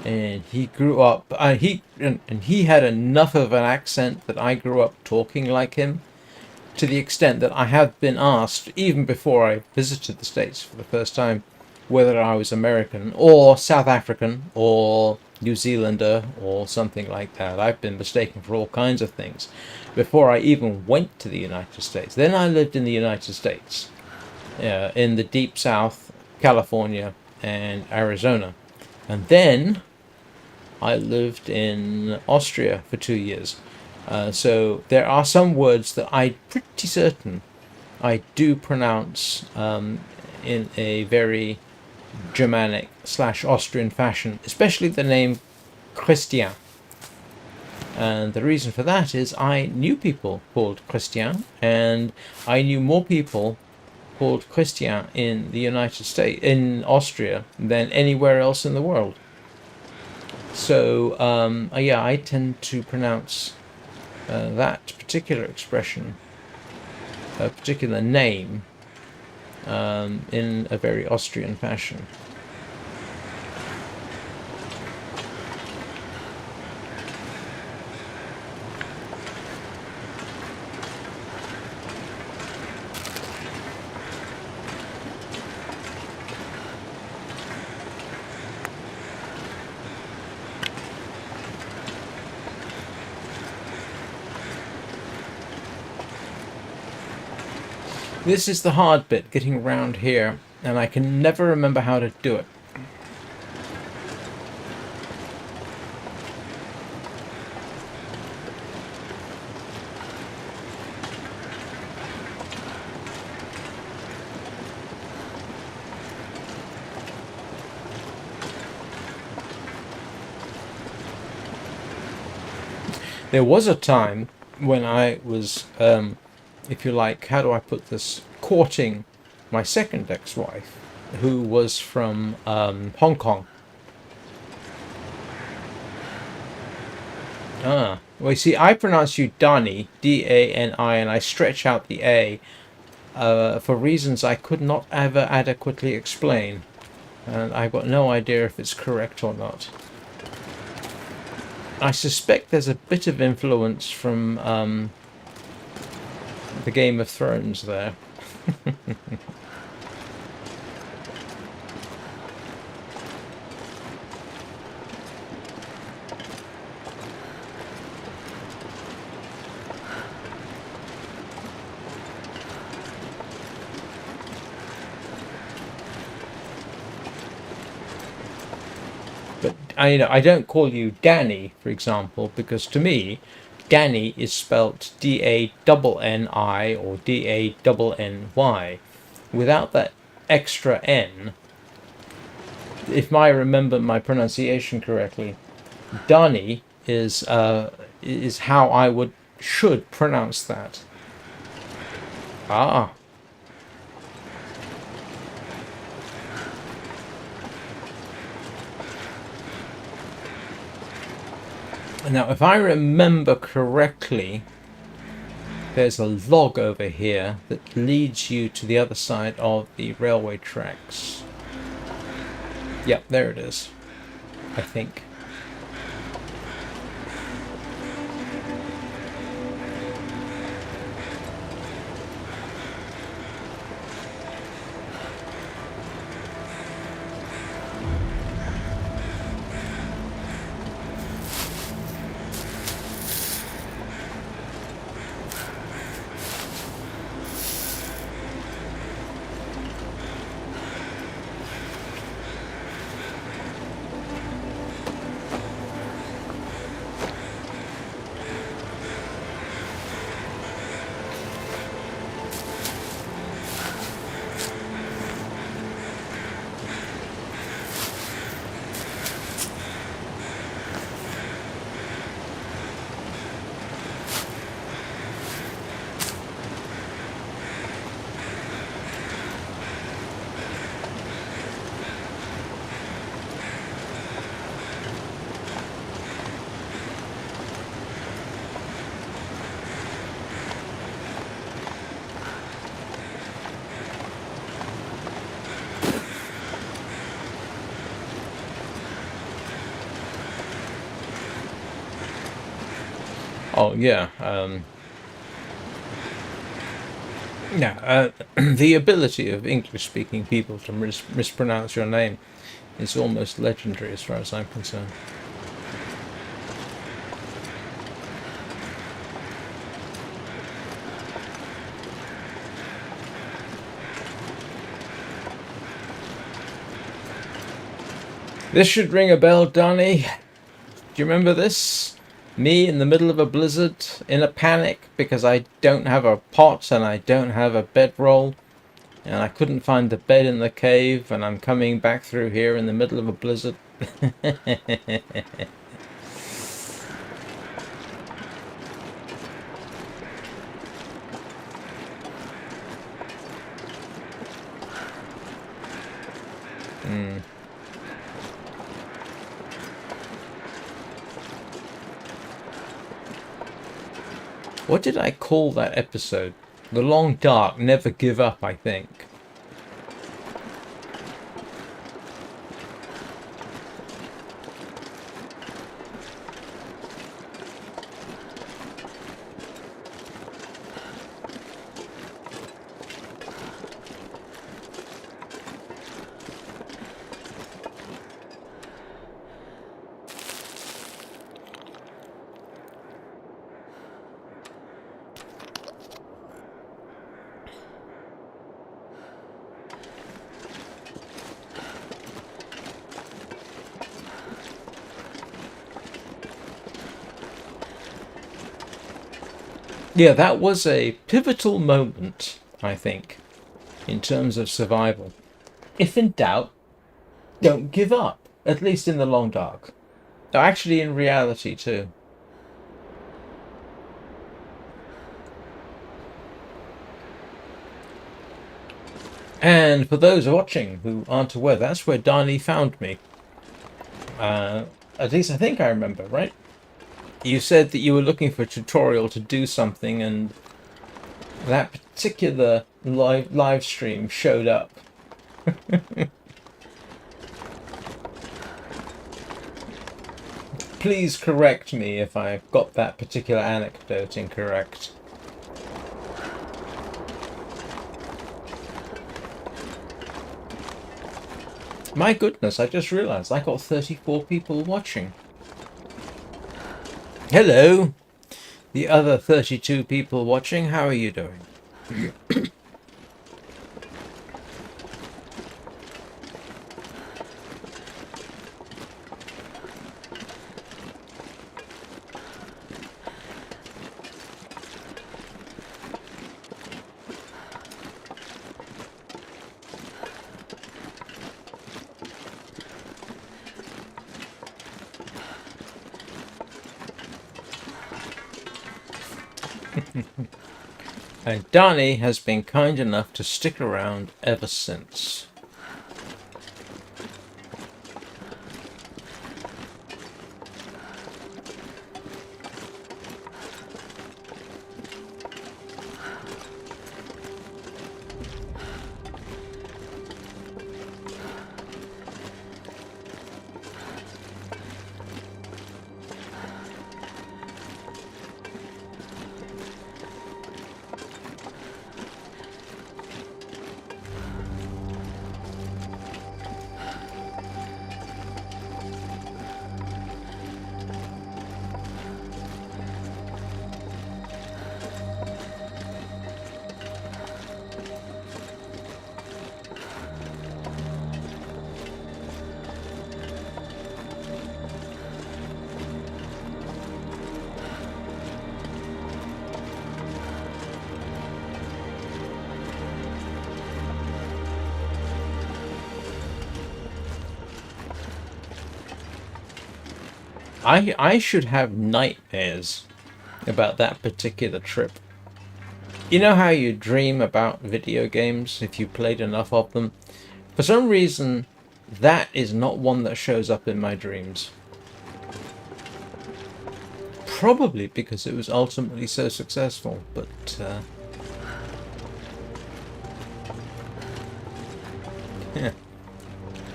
And he grew up, he had enough of an accent that I grew up talking like him, to the extent that I have been asked, even before I visited the States for the first time, whether I was American or South African or New Zealander or something like that. I've been mistaken for all kinds of things before I even went to the United States. Then I lived in the United States, in the deep South, California and Arizona. And then I lived in Austria for 2 years. So there are some words that I'm pretty certain I do pronounce in a very Germanic / Austrian fashion, especially the name Christian. And the reason for that is I knew people called Christian, and I knew more people called Christian in the United States, in Austria, than anywhere else in the world. So yeah, I tend to pronounce that particular expression, a particular name, in a very Austrian fashion. This is the hard bit, getting around here, and I can never remember how to do it. There was a time when I was, if you like, how do I put this, courting my second ex-wife, who was from Hong Kong. Well, you see, I pronounce you Dani, D-A-N-I, and I stretch out the A for reasons I could not ever adequately explain. And I've got no idea if it's correct or not. I suspect there's a bit of influence from the Game of Thrones there. But I don't call you Danny, for example, because to me, Danny is spelt D-A-N-N-I or D-A-N-N-Y. Without that extra N, if I remember my pronunciation correctly, Danny is how I should pronounce that. Ah. Now, if I remember correctly, there's a log over here that leads you to the other side of the railway tracks. Yep, there it is, I think. Oh, yeah. The ability of English-speaking people to mispronounce your name is almost legendary as far as I'm concerned. This should ring a bell, Donnie. Do you remember this? Me in the middle of a blizzard, in a panic, because I don't have a pot and I don't have a bedroll, and I couldn't find the bed in the cave, and I'm coming back through here in the middle of a blizzard. What did I call that episode? The Long Dark, Never Give Up, I think. Yeah, that was a pivotal moment, I think, in terms of survival. If in doubt, don't give up. At least in the Long Dark. Actually, in reality, too. And for those watching who aren't aware, that's where Darnie found me. At least I think I remember, right? You said that you were looking for a tutorial to do something, and that particular live stream showed up. Please correct me if I got that particular anecdote incorrect. My goodness, I just realized I got 34 people watching. Hello, the other 32 people watching, how are you doing? And Danny has been kind enough to stick around ever since. I should have nightmares about that particular trip. You know how you dream about video games if you played enough of them? For some reason, that is not one that shows up in my dreams. Probably because it was ultimately so successful, but yeah.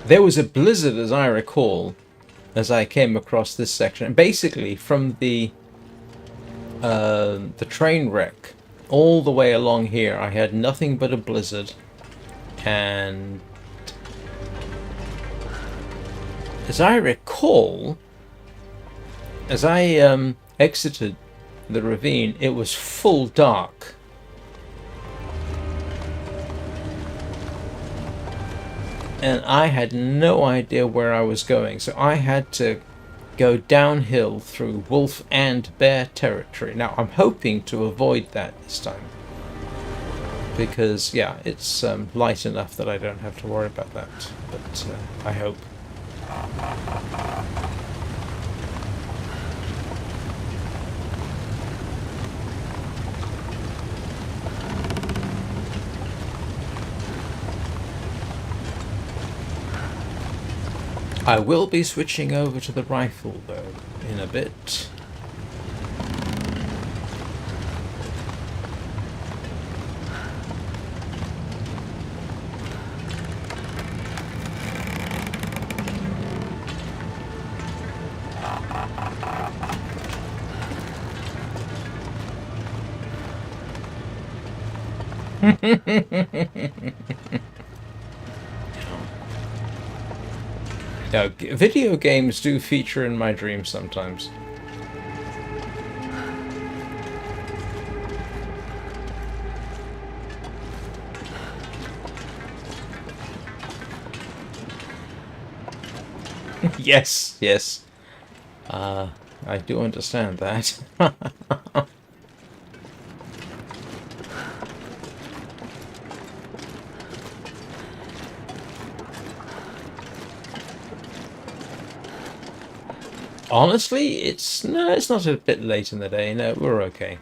There was a blizzard, as I recall, as I came across this section. And basically, from the train wreck all the way along here, I had nothing but a blizzard. And as I recall, as I exited the ravine, it was full dark. And I had no idea where I was going, so I had to go downhill through wolf and bear territory. Now, I'm hoping to avoid that this time, because, yeah, it's light enough that I don't have to worry about that, but I hope. I will be switching over to the rifle, though, in a bit. Now, video games do feature in my dreams sometimes. Yes, yes. I do understand that. Honestly, it's not a bit late in the day. No, we're okay.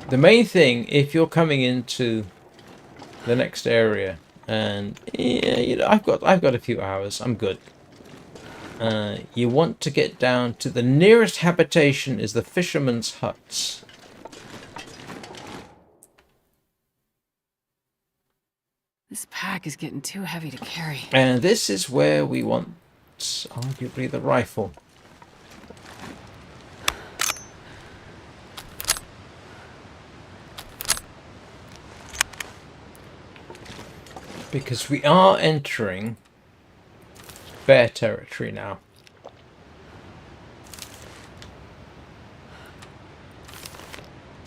The main thing, if you're coming into the next area, and yeah, you know, I've got a few hours. I'm good. You want to get down to the nearest habitation is the fisherman's huts. This pack is getting too heavy to carry. And this is where we want, arguably, the rifle. Because we are entering bear territory now.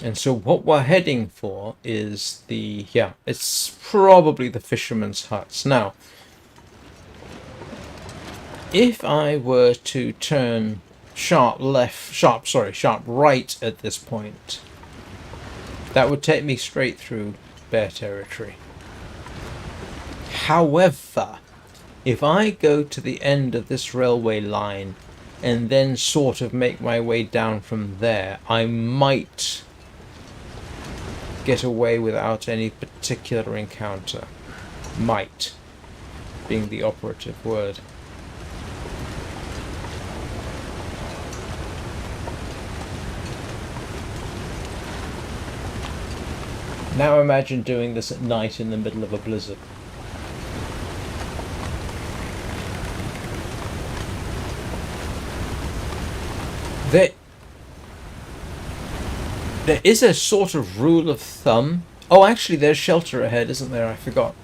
And so what we're heading for is it's probably the fisherman's huts. Now, if I were to turn sharp right at this point, that would take me straight through bear territory. However, if I go to the end of this railway line and then sort of make my way down from there, I might get away without any particular encounter. Might being the operative word. Now imagine doing this at night in the middle of a blizzard. There is a sort of rule of thumb. Oh, actually, there's shelter ahead, isn't there? I forgot.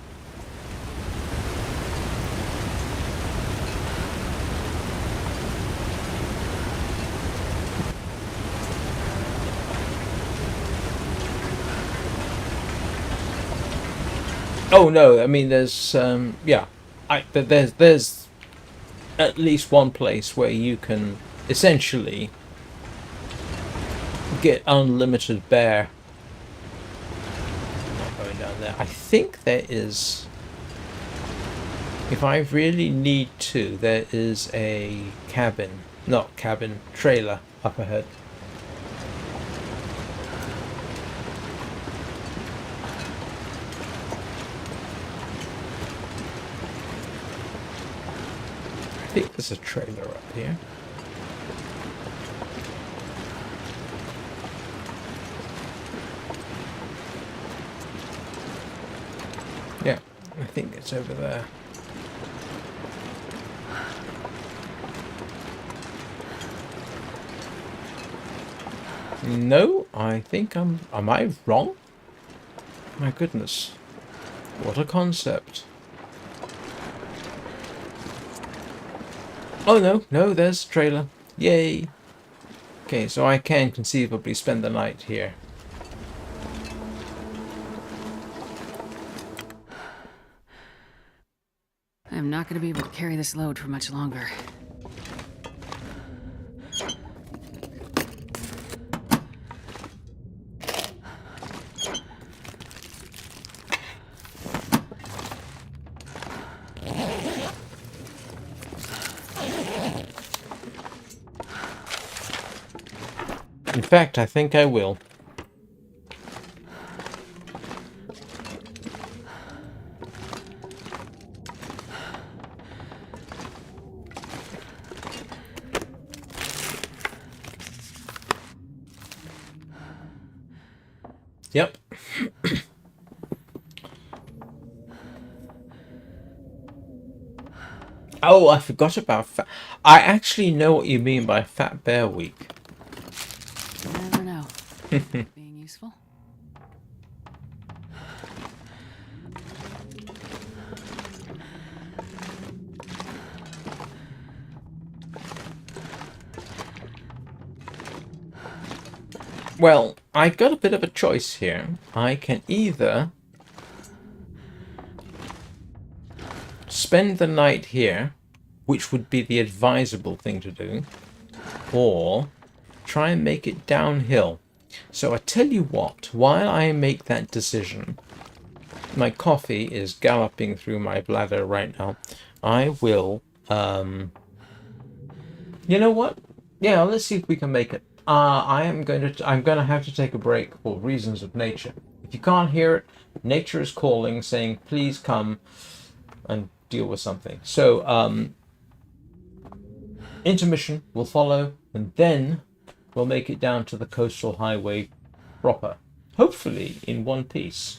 Oh no, I mean there's there's at least one place where you can essentially get unlimited bear. I'm not going down there. I think there is, if I really need to, there is a trailer up ahead. I think there's a trailer up here. Yeah, I think it's over there. No, I think am I wrong? My goodness. What a concept. Oh no, there's a trailer. Yay. Okay, so I can conceivably spend the night here. I'm not going to be able to carry this load for much longer. In fact, I think I will. Oh, I forgot about fat. I actually know what you mean by Fat Bear Week. You never know. Being useful? Well, I've got a bit of a choice here. I can either spend the night here, which would be the advisable thing to do, or try and make it downhill. So I tell you what, while I make that decision, my coffee is galloping through my bladder right now. I will, you know what? Yeah, let's see if we can make it. I'm going to have to take a break for reasons of nature. If you can't hear it, nature is calling, saying, please come and deal with something. So, intermission will follow, and then we'll make it down to the coastal highway proper. Hopefully in one piece.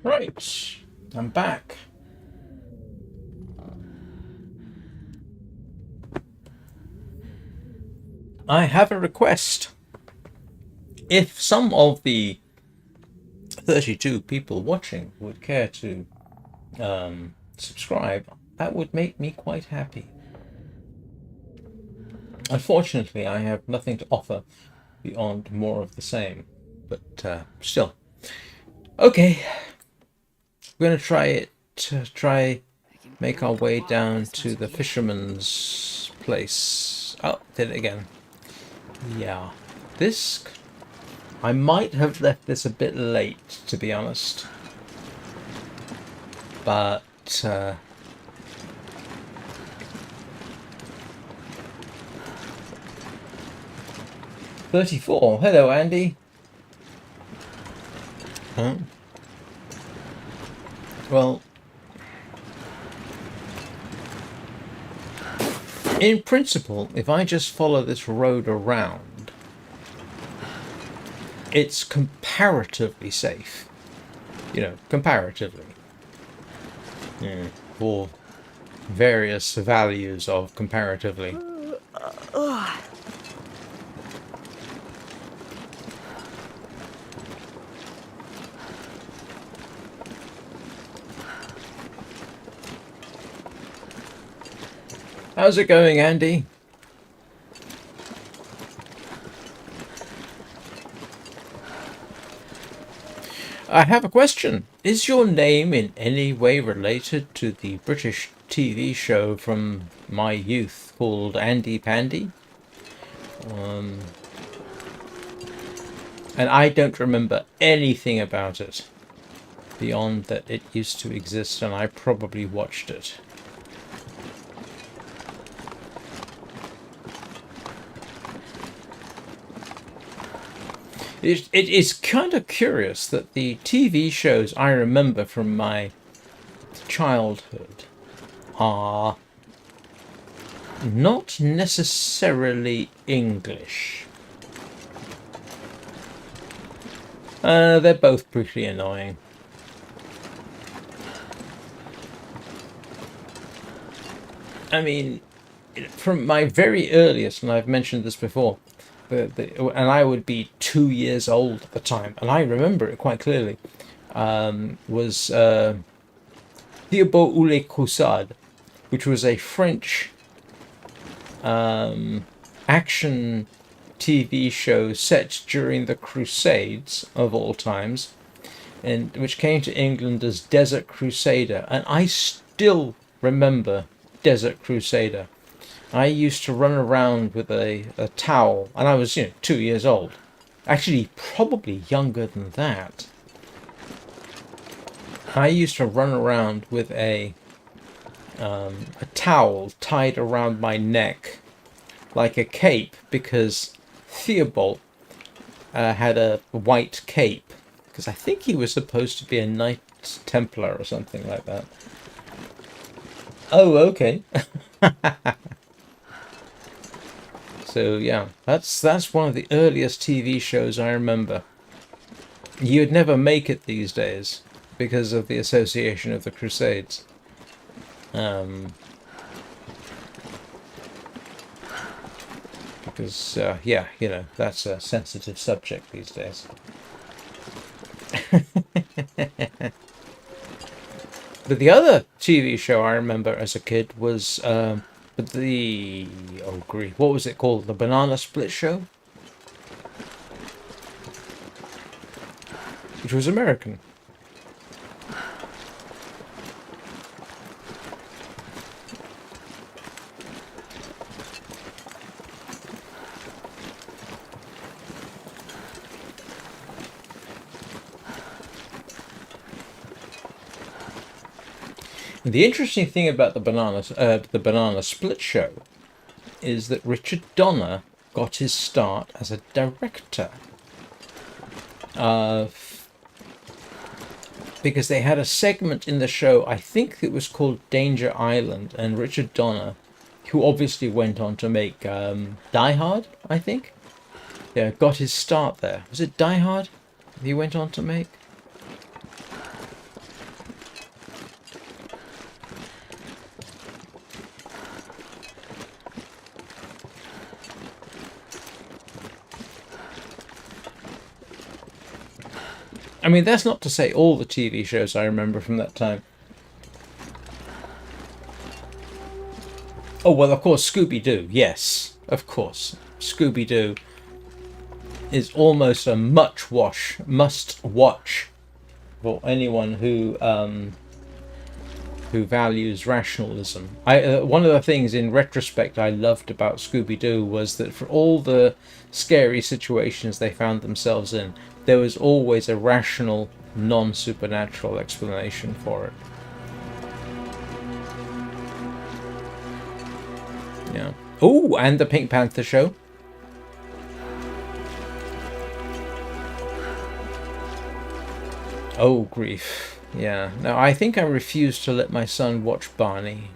Right, I'm back. I have a request. If some of the 32 people watching would care to subscribe, that would make me quite happy. Unfortunately, I have nothing to offer beyond more of the same, but still. Okay, we're gonna try make our way down to the fisherman's place. Oh, did it again. Yeah, this I might have left this a bit late, to be honest. But 34. Hello, Andy. Huh? Well, in principle, if I just follow this road around, it's comparatively safe. You know, comparatively. Yeah, for various values of comparatively. How's it going, Andy? I have a question. Is your name in any way related to the British TV show from my youth called Andy Pandy? And I don't remember anything about it beyond that it used to exist and I probably watched it. It is kind of curious that the TV shows I remember from my childhood are not necessarily English. They're both pretty annoying. I mean, from my very earliest, and I've mentioned this before, and I would be 2 years old at the time, and I remember it quite clearly, was Theobald ou les Crusades, which was a French action TV show set during the Crusades of all times, and which came to England as Desert Crusader, and I still remember Desert Crusader. I used to run around with a towel, and I was, 2 years old. Actually, probably younger than that. I used to run around with a towel tied around my neck like a cape, because Theobald had a white cape, because I think he was supposed to be a Knight Templar or something like that. Oh, okay. So yeah, that's one of the earliest TV shows I remember. You'd never make it these days because of the association of the Crusades. Because yeah, that's a sensitive subject these days. But the other TV show I remember as a kid was what was it called? The Banana Split Show? Which was American. And the interesting thing about the Banana Split Show is that Richard Donner got his start as a director. Because they had a segment in the show, I think it was called Danger Island, and Richard Donner, who obviously went on to make Die Hard, I think, got his start there. Was it Die Hard he went on to make? I mean, that's not to say all the TV shows I remember from that time. Oh, well, of course, Scooby-Doo. Yes, of course. Scooby-Doo is almost a must-watch for anyone who who values rationalism. One of the things in retrospect I loved about Scooby-Doo was that for all the scary situations they found themselves in, there was always a rational, non-supernatural explanation for it. Yeah. Oh, and the Pink Panther show. Oh, grief. Yeah. Now, I think I refused to let my son watch Barney.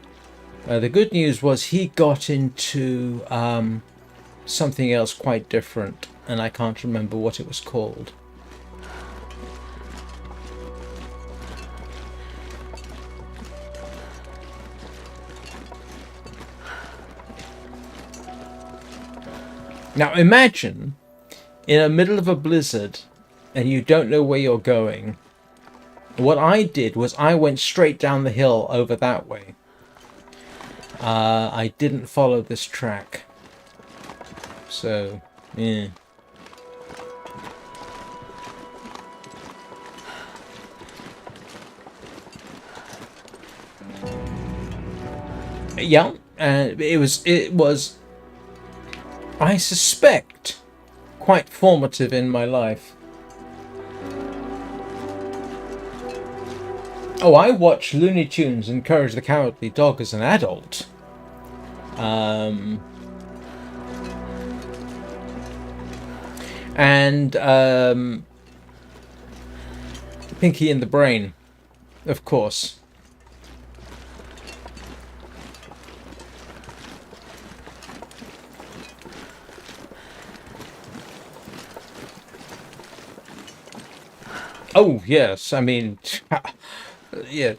The good news was he got into something else quite different, and I can't remember what it was called. Now, imagine in the middle of a blizzard and you don't know where you're going. What I did was I went straight down the hill over that way. I didn't follow this track. So, yeah. Yeah, and it was, I suspect, quite formative in my life. Oh, I watched Looney Tunes and Courage the Cowardly Dog as an adult. And Pinky and the Brain, of course. Oh yes, I mean, yeah.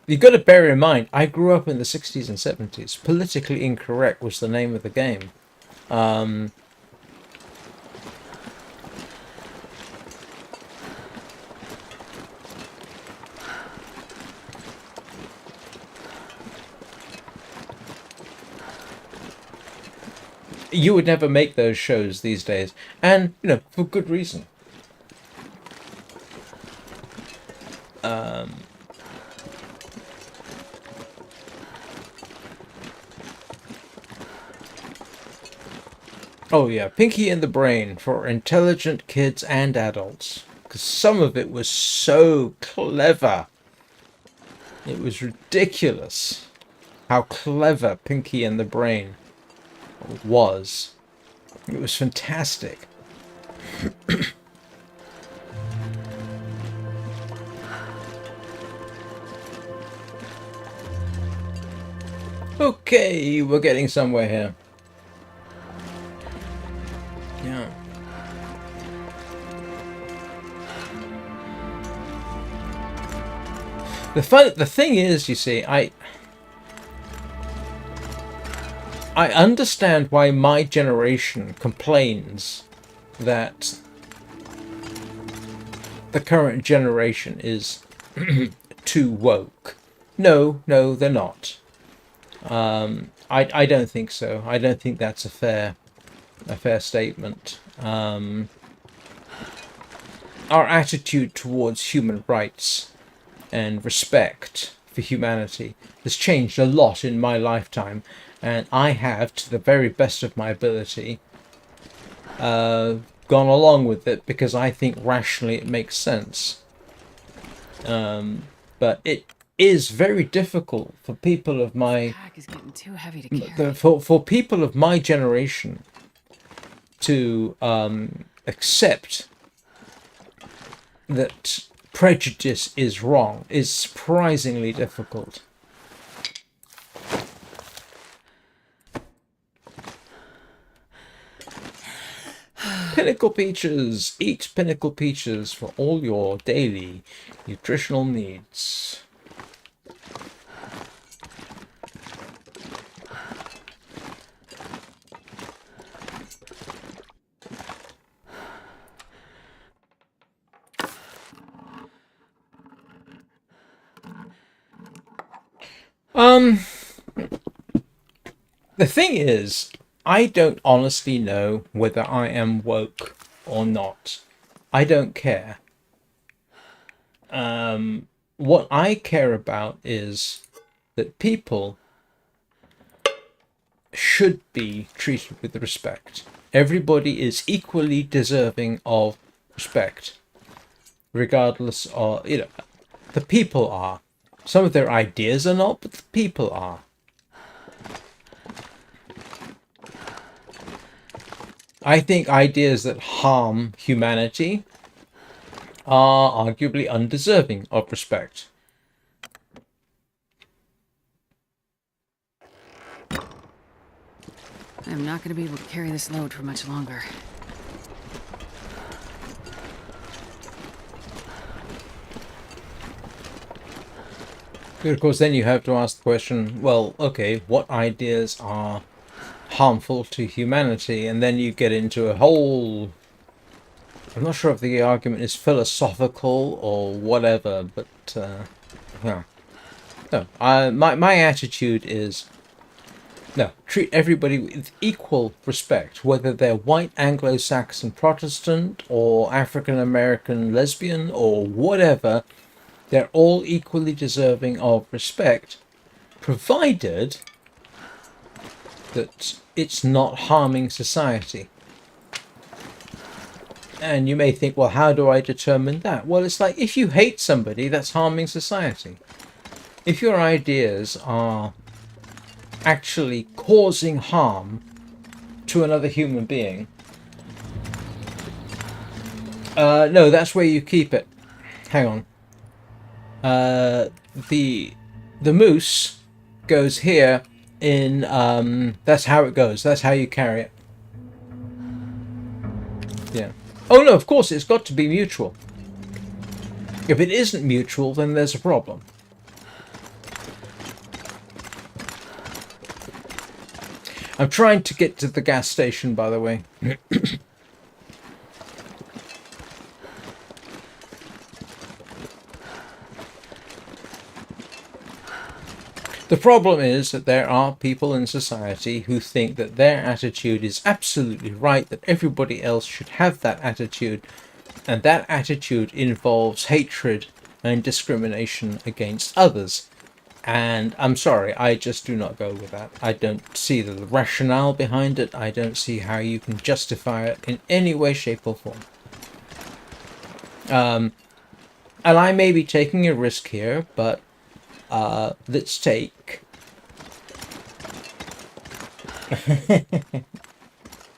You got to bear in mind, I grew up in the 60s and 70s. Politically Incorrect was the name of the game. You would never make those shows these days, and you know, for good reason. Oh yeah, Pinky and the Brain for intelligent kids and adults. Because some of it was so clever. It was ridiculous how clever Pinky and the Brain was. It was fantastic. Okay, we're getting somewhere here. Yeah. The thing is, you see, I understand why my generation complains that the current generation is too woke. No, they're not. I don't think so. I don't think that's a fair statement. Our attitude towards human rights and respect for humanity has changed a lot in my lifetime, and I have, to the very best of my ability, gone along with it because I think rationally it makes sense. But it is very difficult for people of my Pack is getting too heavy to carry. for people of my generation to accept that prejudice is wrong is surprisingly difficult. Pinnacle Peaches! Eat Pinnacle Peaches for all your daily nutritional needs. The thing is, I don't honestly know whether I am woke or not. I don't care. what I care about is that people should be treated with respect. Everybody is equally deserving of respect, regardless of, the people are. Some of their ideas are not, but the people are. I think ideas that harm humanity are arguably undeserving of respect. I'm not gonna be able to carry this load for much longer. Of course, then you have to ask the question, well, okay, what ideas are harmful to humanity? And then you get into a whole... I'm not sure if the argument is philosophical or whatever, but, yeah. No, my attitude is, no, treat everybody with equal respect, whether they're white, Anglo-Saxon, Protestant, or African-American, lesbian, or whatever. They're all equally deserving of respect, provided that it's not harming society. And you may think, well, how do I determine that? Well, it's like, if you hate somebody, that's harming society. If your ideas are actually causing harm to another human being, no, that's where you keep it. Hang on. The moose goes here in, that's how it goes. That's how you carry it. Yeah. Oh no, of course it's got to be mutual. If it isn't mutual, then there's a problem. I'm trying to get to the gas station, by the way. The problem is that there are people in society who think that their attitude is absolutely right, that everybody else should have that attitude, and that attitude involves hatred and discrimination against others. And I'm sorry, I just do not go with that. I don't see the rationale behind it. I don't see how you can justify it in any way, shape, or form. And I may be taking a risk here, but let's take...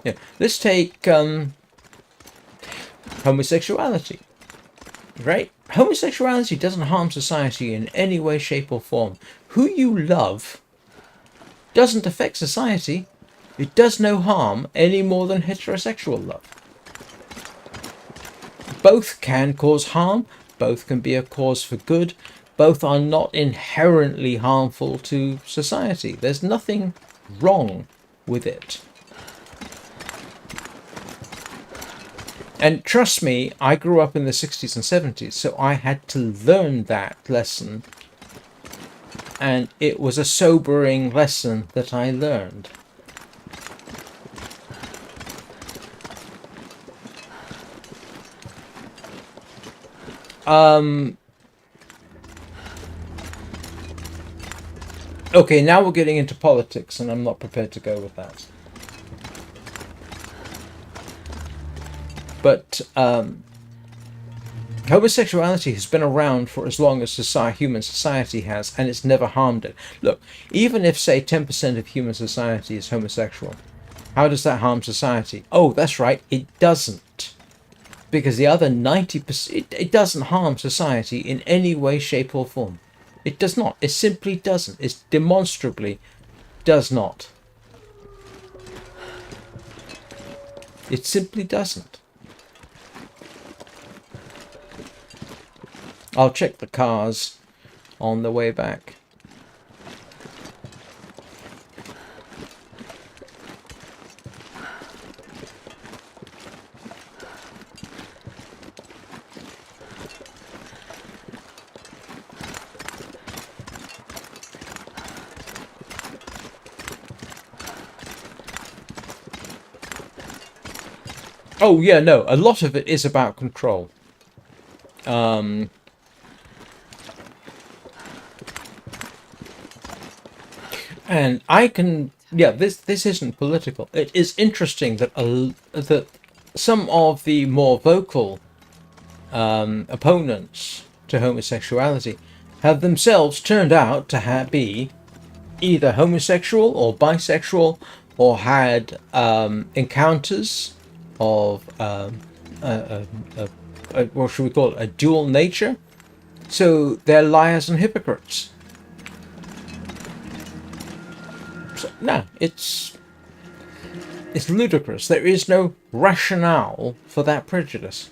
yeah, let's take homosexuality. Right? Homosexuality doesn't harm society in any way, shape, or form. Who you love doesn't affect society. It does no harm any more than heterosexual love. Both can cause harm. Both can be a cause for good. Both are not inherently harmful to society. There's nothing wrong with it. And trust me, I grew up in the 60s and 70s, so I had to learn that lesson. And it was a sobering lesson that I learned. Okay, now we're getting into politics, and I'm not prepared to go with that. But homosexuality has been around for as long as human society has, and it's never harmed it. Look, even if, say, 10% of human society is homosexual, how does that harm society? Oh, that's right, it doesn't. Because the other 90%, it doesn't harm society in any way, shape, or form. It does not. It simply doesn't. It demonstrably does not. It simply doesn't. I'll check the cars on the way back. Oh yeah, no, a lot of it is about control. And I can, yeah, this isn't political. It is interesting that that some of the more vocal opponents to homosexuality have themselves turned out to be either homosexual or bisexual, or had encounters of what should we call it, a dual nature. So they're liars and hypocrites. So, no, it's ludicrous. There is no rationale for that prejudice.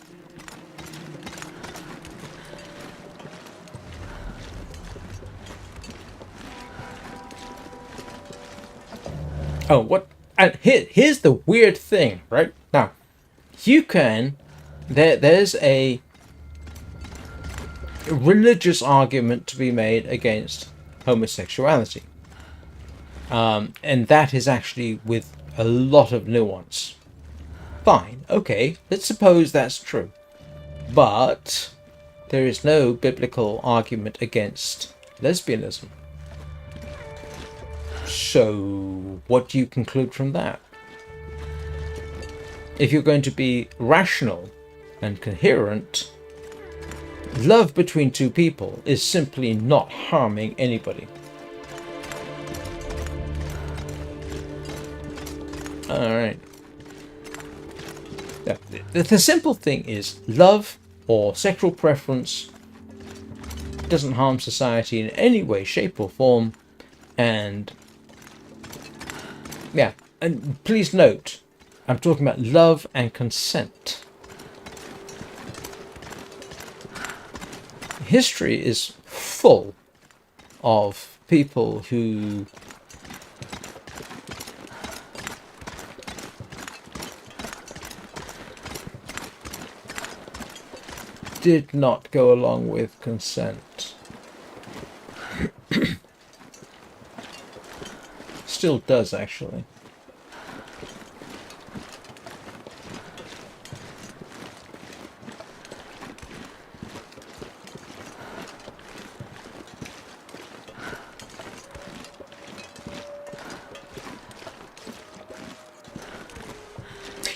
Oh, what? And here's the weird thing, right? Now, you can... There's a religious argument to be made against homosexuality. And that is actually with a lot of nuance. Fine, okay, let's suppose that's true. But there is no biblical argument against lesbianism. So, what do you conclude from that? If you're going to be rational and coherent, love between two people is simply not harming anybody. Alright. Yeah, the simple thing is, love or sexual preference doesn't harm society in any way, shape or form. And yeah, and please note, I'm talking about love and consent. History is full of people who did not go along with consent. Still does, actually.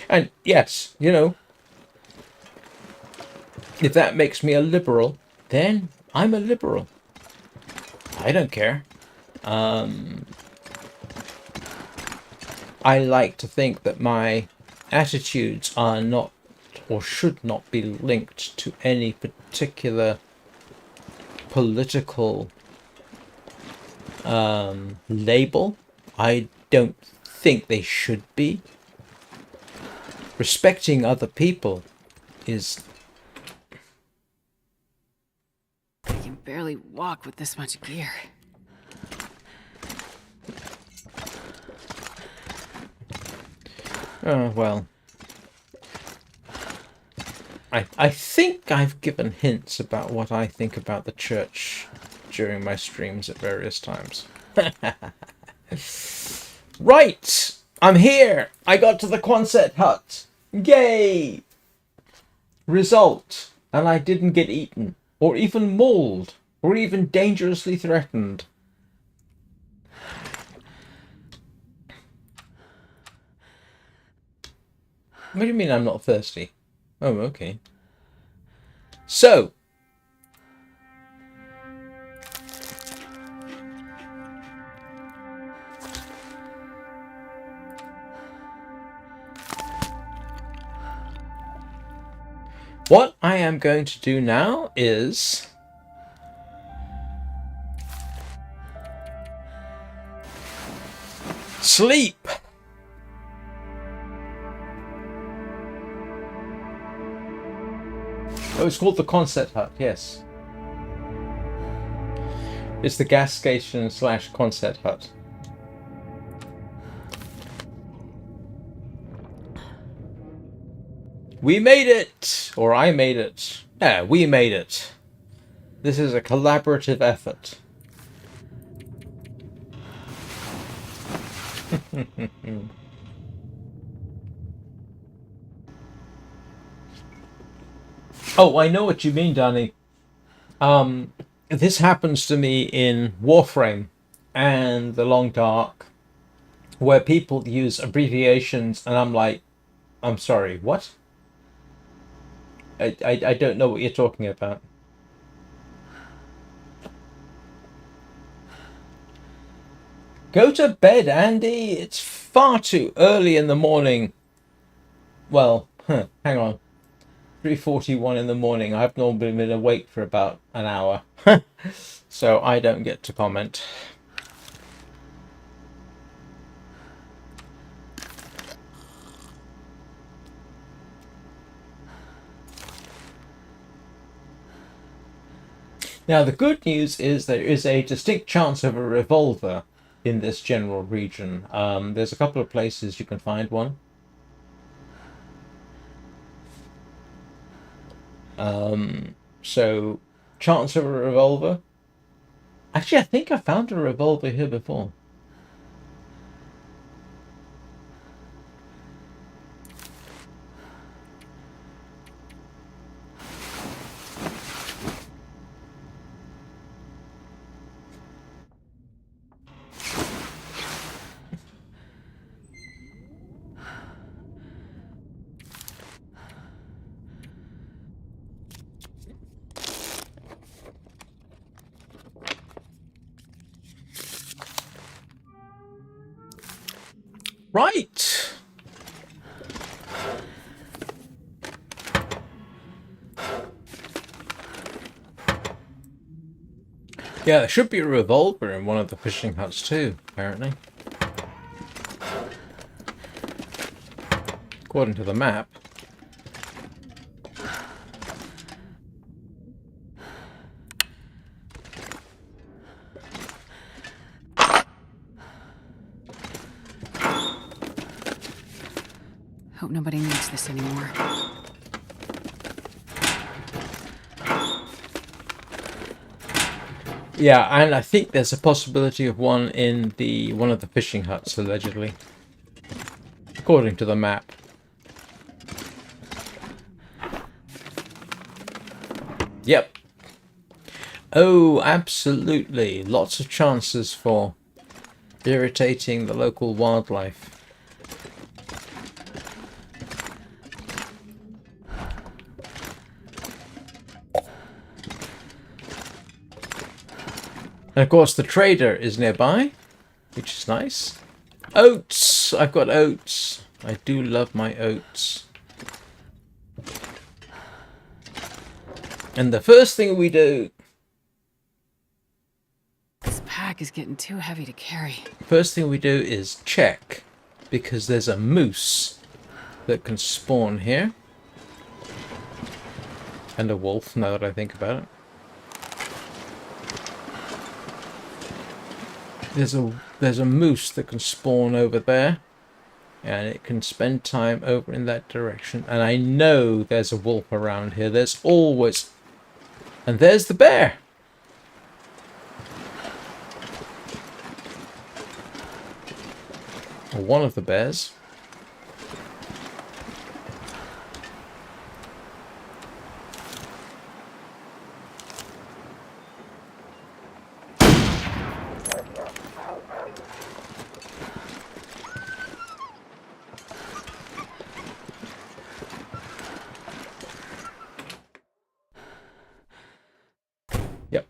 And yes, you know, if that makes me a liberal, then I'm a liberal. I don't care. I like to think that my attitudes are not, or should not be, linked to any particular political label. I don't think they should be. Respecting other people is... I can barely walk with this much gear. Oh, well. I think I've given hints about what I think about the church during my streams at various times. Right! I'm here! I got to the Quonset hut! Yay! Result. And I didn't get eaten. Or even mauled. Or even dangerously threatened. What do you mean I'm not thirsty? Oh, okay. So. What I am going to do now is... sleep! Oh, it's called the Quonset hut, yes. It's the gas station / Quonset hut. We made it! Or I made it. Yeah, we made it. This is a collaborative effort. Oh, I know what you mean, Danny. This happens to me in Warframe, and The Long Dark, where people use abbreviations, and I'm like, I'm sorry, what? I don't know what you're talking about. Go to bed, Andy. It's far too early in the morning. Well, hang on. 3:41 in the morning. I've normally been awake for about an hour. So I don't get to comment. Now, the good news is there is a distinct chance of a revolver in this general region. There's a couple of places you can find one. So, chance of a revolver. Actually, I think I found a revolver here before. Right. Yeah, there should be a revolver in one of the fishing huts too, apparently. According to the map. Hope nobody needs this anymore. Yeah, and I think there's a possibility of one in one of the fishing huts, allegedly. According to the map. Yep. Oh, absolutely. Lots of chances for irritating the local wildlife. And of course the trader is nearby, which is nice. Oats! I've got oats. I do love my oats. And the first thing we do... This pack is getting too heavy to carry. First thing we do is check, because there's a moose that can spawn here. And a wolf, now that I think about it. There's a moose that can spawn over there, and it can spend time over in that direction. And I know there's a wolf around here. There's always... And there's the bear! Or one of the bears. Yep.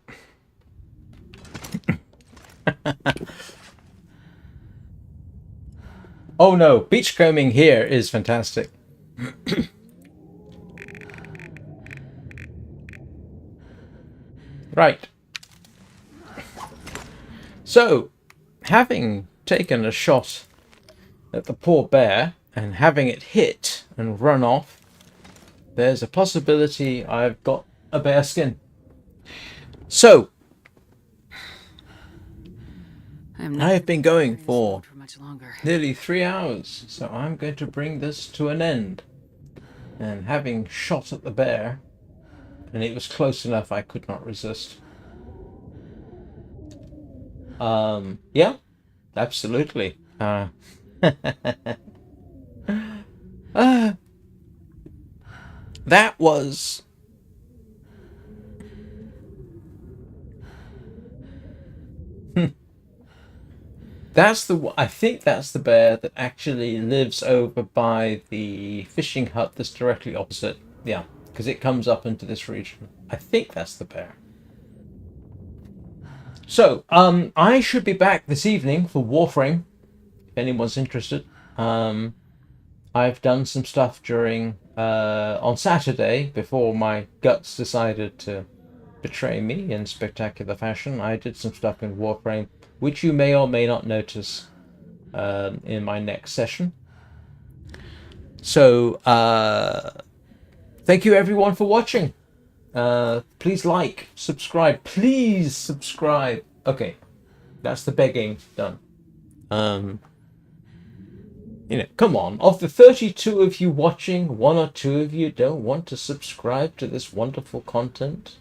Oh no, beachcombing here is fantastic. Right. So, having taken a shot at the poor bear and having it hit and run off, there's a possibility I've got a bear skin. So, I have been going for nearly 3 hours, so I'm going to bring this to an end. And having shot at the bear, and it was close enough I could not resist. Yeah, absolutely. That was... I think that's the bear that actually lives over by the fishing hut that's directly opposite. Yeah, because it comes up into this region. I think that's the bear. So, I should be back this evening for Warframe, if anyone's interested. I've done some stuff during on Saturday before my guts decided to betray me in spectacular fashion. I did some stuff in Warframe, which you may or may not notice in my next session. So, thank you everyone for watching. Please like, subscribe. Please subscribe. Okay, that's the begging done. Come on. Of the 32 of you watching, 1 or 2 of you don't want to subscribe to this wonderful content.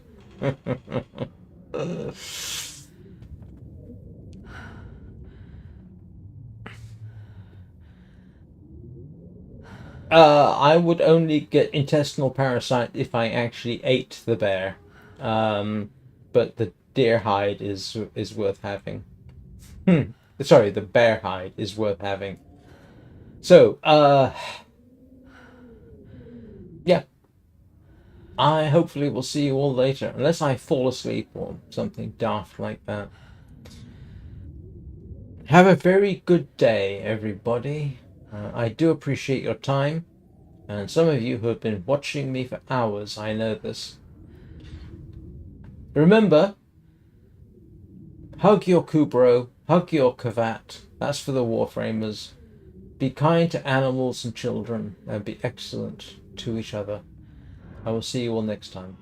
I would only get intestinal parasite if I actually ate the bear. But the deer hide is worth having. Sorry, the bear hide is worth having. So, yeah. I hopefully will see you all later, unless I fall asleep or something daft like that. Have a very good day, everybody. I do appreciate your time, and some of you who have been watching me for hours, I know this. Remember, hug your Kubro, hug your Kavat. That's for the Warframers. Be kind to animals and children, and be excellent to each other. I will see you all next time.